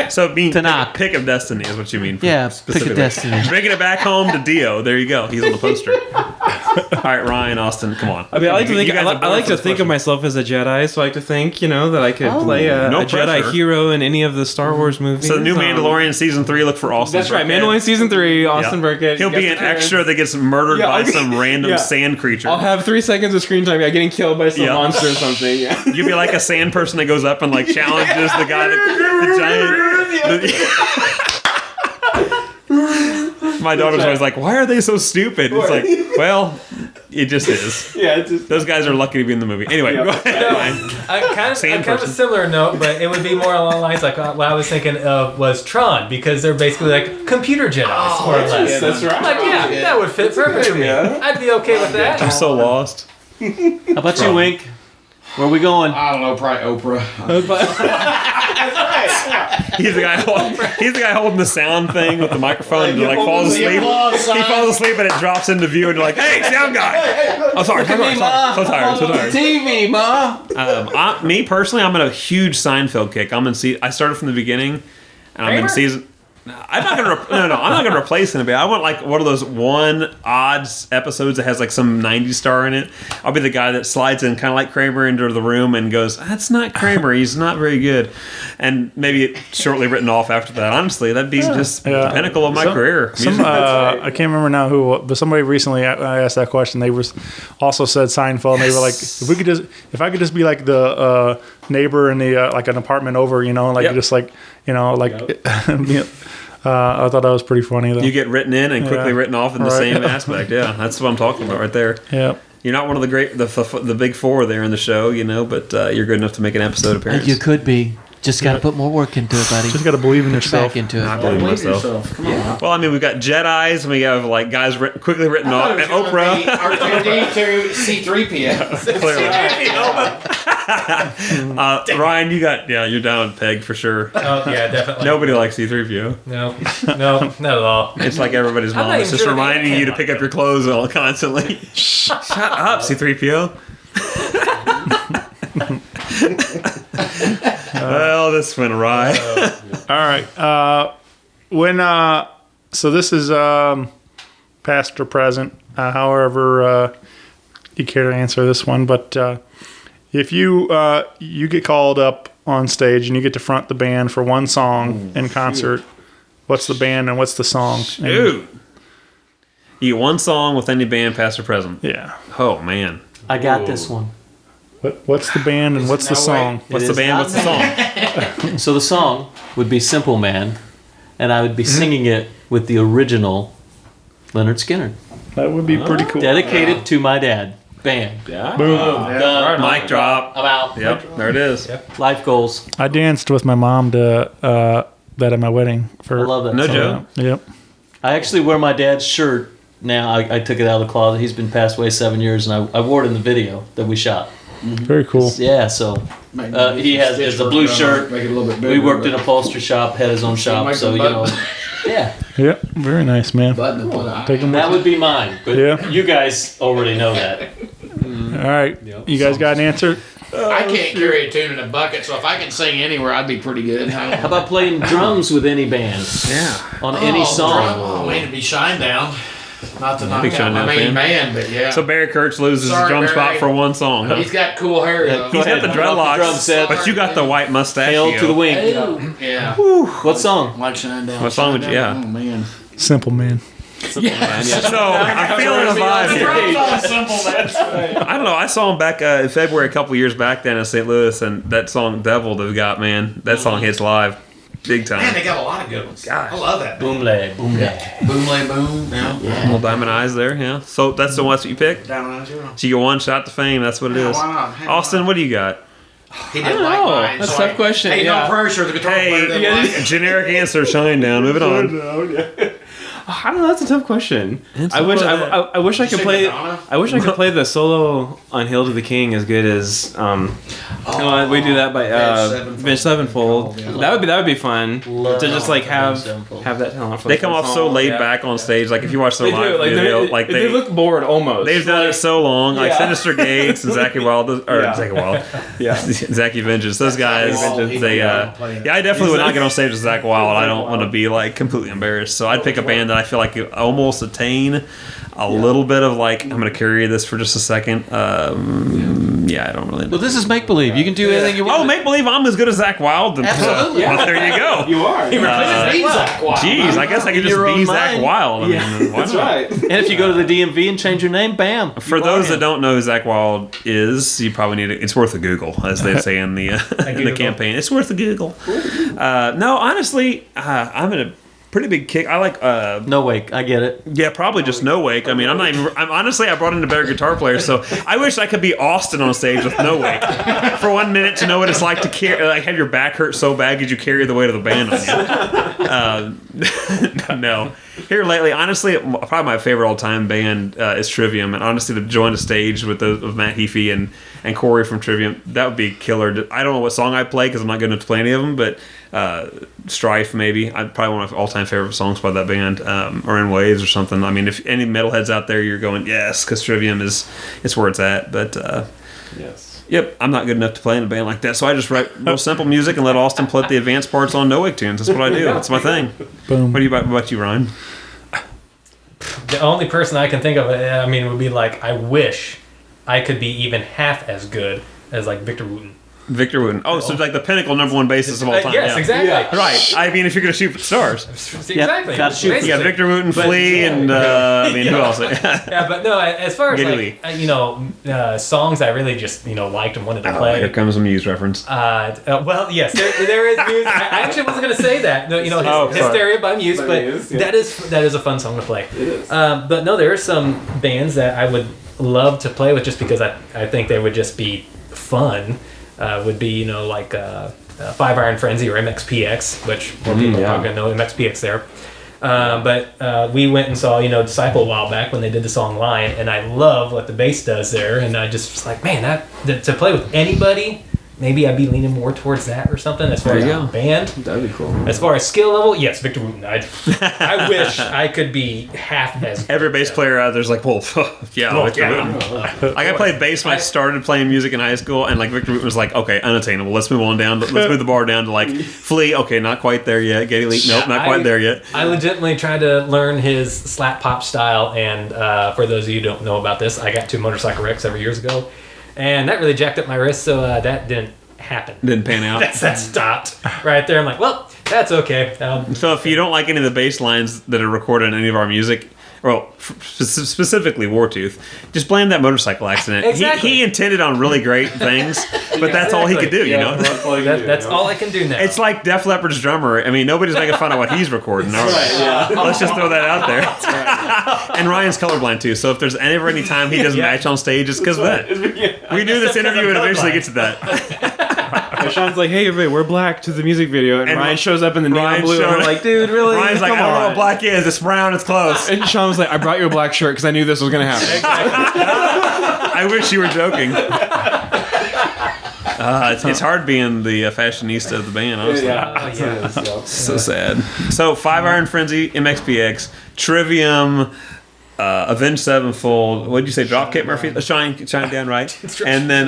So being Tanakh. pick of destiny is what you mean. Yeah, pick specifically. of destiny. Bringing it back home to Dio. There you go. He's on the poster. All right, Ryan, Austin, come on. I mean, I like to You think guys are born I like for to this think of question. myself as a Jedi, so I like to think, that I could play No a Jedi pressure. hero in any of the Star Wars movies. So the new Mandalorian season 3. Look for Austin. That's right, Burkhead. Mandalorian season 3, Austin Burkhead. He'll be Guest an appearance. extra that gets murdered Yeah, by okay. some random Yeah. sand creature. I'll have 3 seconds of screen time. Getting killed by some Yeah. monster or something. Yeah. You'll be like a sand person that goes up and like challenges the guy, the giant. My daughter's always like, "Why are they so stupid?" It's like, well, it just is. Yeah, it's just, Those guys are lucky to be in the movie. Anyway, go ahead. Ryan. Kind of a person. similar note, but it would be more along the lines like what I was thinking of was Tron, because they're basically like computer Jedis, more or less. that's right. Like, yeah, that would fit perfectly with me. I'd be okay with that. I'm so lost. How about you, Wink? Where are we going? I don't know, probably Oprah. He's the guy holding the sound thing with the microphone and like falls asleep. He falls asleep and it drops into view and you're like, "Hey, sound guy!" I'm sorry. So tired. TV, Ma. Me personally, I'm in a huge Seinfeld kick. I started from the beginning, and I'm in season. I'm not gonna I'm not gonna replace anybody. I want like one of those one odds episodes that has like some '90s star in it. I'll be the guy that slides in kind of like Kramer into the room and goes, "That's not Kramer. He's not very good," and maybe it shortly written off after that. Honestly, that'd be just the pinnacle of my career. I can't remember now who, but somebody recently I asked that question. They also said Seinfeld. And they were like, if I could just be like the neighbor in the like an apartment over, just like I thought that was pretty funny though. You get written in and quickly written off in the same aspect. Yeah, that's what I'm talking about right there. Yeah. You're not one of the big four there in the show, but you're good enough to make an episode appearance. You could be. Just got to put more work into it, buddy. Just got to believe in Put yourself. your back into it. I believe in myself. Come on. Well, I mean, we've got Jedis, and we have like guys quickly written off, and Oprah. R2D to C3PO. Clearly. Ryan, you're down with Peg for sure. Oh, yeah, definitely. Nobody likes C3PO. No, not at all. It's like everybody's I'm mom. not It's even just sure reminding they you to can pick up your clothes all constantly. Shut up, C3PO. Well, this went awry. All right. So this is past or present, however you care to answer this one. But if you get called up on stage and you get to front the band for one song in concert, what's the band and what's the song? Dude. You get one song with any band, past or present. Yeah. Oh, man. I got this one. What's the band and what's the song? What's the band? What's the song? So the song would be Simple Man, and I would be singing it with the original Leonard Skinner. That would be pretty cool. Dedicated to my dad. Bam. Yeah. Boom. Done. Mic drop. I'm out. Yep, there it is. Life goals. I danced with my mom to that at my wedding. I love that No song. joke. Yep. I actually wear my dad's shirt now. I took it out of the closet. He's been passed away 7 years, and I wore it in the video that we shot. Very cool. Yeah, so he has it's a blue shirt. Make it a little bit bigger. We worked in a upholstery shop, had his own shop, so yeah. Yep. Very nice, man. Take them That would be mine, but Yeah. you guys already know that. All right. You guys got an answer? I can't carry a tune in a bucket, so if I can sing anywhere, I'd be pretty good. How about playing drums with any band? Yeah. On any song. Oh, way to be Shinedown. Not to knock Big out my Shinedown main fan. man, but yeah. So Barry Kurtz loses his Sorry, drum spot Barry. for one song. Huh? He's got cool hair, though. He's got the dreadlocks, drum set. but you got the white mustache. Hail to the wing. Yeah. What song? Like Shinedown. What song would you? Yeah. Oh, man. Simple man. So I'm feeling a vibe here. I don't know. I saw him back in February a couple years back then in St. Louis, and that song "Devil" they've got, man, that song hits live, big time. Man, they got a lot of good ones. Gosh. I love that. Boom lay, boom lay. Boom, lay, boom. Yeah. Little Diamond Eyes there, yeah. So that's the one that you picked. Down on zero. So you get one shot to fame. That's what it Yeah, is. why not? Hey, Austin, what do you got? He didn't like mine. That's so a tough question. Ain't Yeah. no pressure. The guitar player didn't like it. Generic answer. Shine down. Moving on. I don't know. That's a tough question. I wish I could play. I wish I could play the solo on Hail to the King as good as. We do that by Avenged Sevenfold. That would be fun to just like have that talent. They come off so laid back on stage. Like if you watch their live video, like they look bored almost. They've done it so long. Like Sinister Gates and Zachy Vengeance. Those guys. I definitely would not get on stage with Zach Wild. I don't want to be like completely embarrassed. So I'd pick a band that I feel like could almost attain a little bit of like, I'm going to carry this for just a second. I don't really know. Well, this is make believe. You can do anything you want. Oh, make believe I'm as good as Zach Wild. Then, absolutely. Well, there you go. You are. Jeez, I guess I could just be Zach Wild. I mean, why That's not? right. And if you go to the DMV and change your name, bam. For those that don't know who Zach Wild is, you probably need it's worth a Google, as they say in the in the campaign. It's worth a Google. No, honestly, I'm in a pretty big kick. I like NOWAKE. I get it. Yeah, probably just NOWAKE. I mean, I'm honestly I brought in a better guitar player, so I wish I could be Austin on stage with NOWAKE for 1 minute to know what it's like to carry, like have your back hurt so bad because you carry the weight of the band on you. No. Here lately, honestly, probably my favorite all-time band is Trivium, and honestly, to join a stage with Matt Heafy and Corey from Trivium, that would be killer. I don't know what song I play because I'm not good enough to play any of them, but Strife maybe. Probably one of my all-time favorite songs by that band, or In Waves or something. I mean, if any metalheads out there, you're going yes, because Trivium it's where it's at. But yes. Yep, I'm not good enough to play in a band like that, so I just write real simple music and let Austin put the advanced parts on NOWAKE tunes. That's what I do. That's my thing. Boom. What about you, Ryan? The only person I can think of, would be like, I wish I could be even half as good as like Victor Wooten. Victor Wooten. Oh, so like the pinnacle number one bassist of all time. Yes, exactly. Yeah. Right. I mean, if you're going to shoot for stars. Exactly. Gotta shoot. You got Victor Wooten, Flea, and who else? But no, as far as songs I really just liked and wanted to play. Here comes a Muse reference. Well, yes, there is Muse. I actually wasn't going to say that. No, Hysteria by Muse, but that is a fun song to play. It is. But no, there are some bands that I would love to play with just because I think they would just be fun. Would be like 5 Iron Frenzy or MXPX, which more people are going to know MXPX there. But we went and saw Disciple a while back when they did the song Lion, and I love what the bass does there, and I just was like, man, to play with anybody, maybe I'd be leaning more towards that or something as far as a band. That'd be cool. As far as skill level, yes, Victor Wooten. I wish I could be half as good. Every bass player out there's like, well, Victor Wooten. Like I played bass when I started playing music in high school, and like Victor Wooten was like, okay, unattainable. Let's move on down. Let's move the bar down to like Flea. Okay, not quite there yet. Geddy Lee. Nope, not quite there yet. I legitimately tried to learn his slap pop style, and for those of you who don't know about this, I got 2 motorcycle wrecks several years ago, and that really jacked up my wrist, so that didn't happen. Didn't pan out. That stopped right there. I'm like, well, that's okay. So if you don't like any of the bass lines that are recorded in any of our music, well, specifically Wartooth, just blame that motorcycle accident. Exactly. He intended on really great things, but that's all he could do, That's all I can do now. It's like Def Leppard's drummer. I mean, nobody's making fun of what he's recording. All right. Let's just throw that out there. And Ryan's colorblind too, so if there's ever any time he doesn't match on stage, it's because of that. We do this interview and eventually get to that. And Sean's like, hey, everybody, we're black to the music video. And Ryan shows up in the neon blue. And we're like, dude, really? Ryan's like, I don't know what black is. It's brown. It's close. And Sean was like, I brought you a black shirt because I knew this was going to happen. I wish you were joking. It's hard being the fashionista of the band, honestly. So sad. So 5 Iron Frenzy, MXPX, Trivium, Avenged Sevenfold. What did you say? Dropkick Murphy? Shine Down, right? And then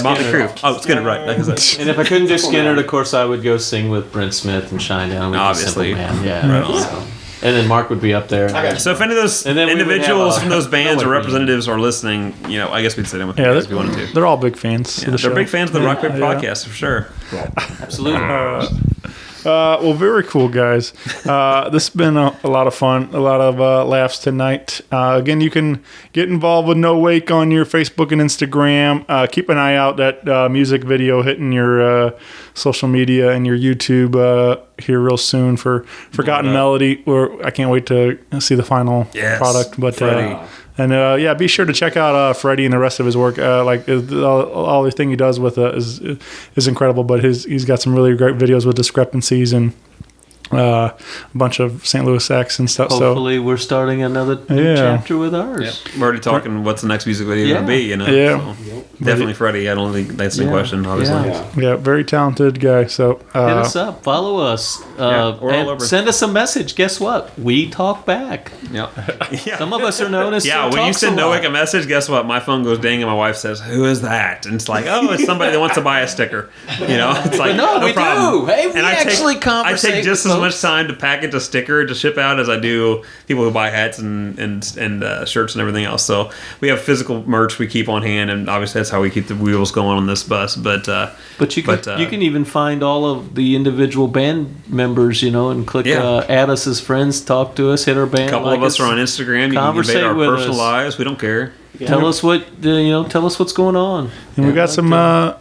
Motley Crue. Oh, Skinner, right. And if I couldn't do Skinner, of course, I would go sing with Brent Smith and Shine Down. Obviously. Yeah. Right. So. And then Mark would be up there. So if any of those individuals from those bands or representatives are listening, I guess we'd sit in with you guys if we wanted to. They're all big fans. Yeah, they're big fans of the Rock Paper Podcast, for sure. Absolutely. Well, very cool, guys. This has been a lot of fun, a lot of laughs tonight. Again, you can get involved with NOWAKE on your Facebook and Instagram. Keep an eye out that music video hitting your social media and your YouTube here real soon for Forgotten Melody. I can't wait to see the final product. But be sure to check out Freddy and the rest of his work. All the thing he does with is incredible. But he's got some really great videos with discrepancies and a bunch of St. Louis acts and stuff. Hopefully, we're starting another new chapter with ours. We're already talking what's the next music video going to be, you know? Yeah. So, definitely Freddie. I don't think that's any question, obviously. Yeah, very talented guy. So Hit us up, follow us, we're all and over. send us a message. Guess what? We talk back. Yeah. Some of us are known as when you send NOWAKE a message, guess what? My phone goes ding, and my wife says, "Who is that?" And it's like, "Oh, it's somebody that wants to buy a sticker." You know, it's like, no, we problem. do. Hey, we and I take just as much time to package a sticker to ship out as I do people who buy hats and shirts and everything else. So we have physical merch we keep on hand, and obviously that's how we keep the wheels going on this bus. But you can even find all of the individual band members, you know, and click add us as friends, talk to us, hit our band. A couple of us are on Instagram. You can invade our personal lives. We don't care. Tell us tell us what's going on. And we got some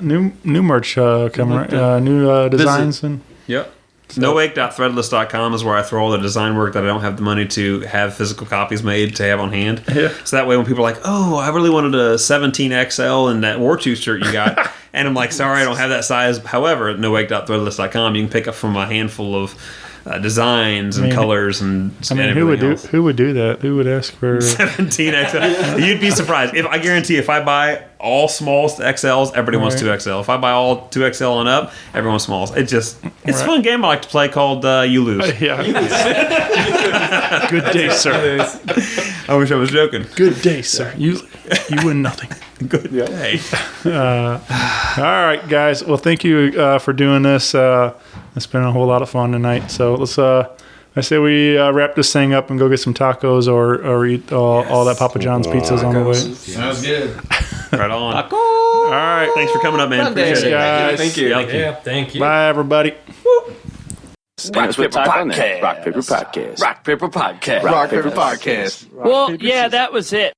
new merch coming, new designs and. Yep. NOWAKE.threadless.com is where I throw all the design work that I don't have the money to have physical copies made to have on hand. Yeah. So that way when people are like, "Oh, I really wanted a 17XL and that Wartooth shirt you got," and I'm like, "Sorry, I don't have that size." However, at NOWAKE.threadless.com, you can pick up from a handful of designs and colors and who would do that? Who would ask for 17XL? You'd be surprised. I guarantee if I buy all smalls to XLs, everybody wants 2XL. If I buy all 2XL and up, everyone wants smalls. It's a fun game I like to play called You Lose. Yeah. Good day, sir. I wish I was joking. Good day, sir. You win nothing. Good day. All right, guys. Well, thank you for doing this. It's been a whole lot of fun tonight. So let's. I say we wrap this thing up and go get some tacos or eat all that Papa John's pizzas on the way. Sounds good. Right on. Taco. All right. Thanks for coming up, man. Thanks, Appreciate it. guys. Thank you. Yeah, thank you. Bye, everybody. Rock Paper Podcast. Rock Paper Podcast. Rock Paper Podcast. Rock Paper Podcast. Well, yeah, that was it.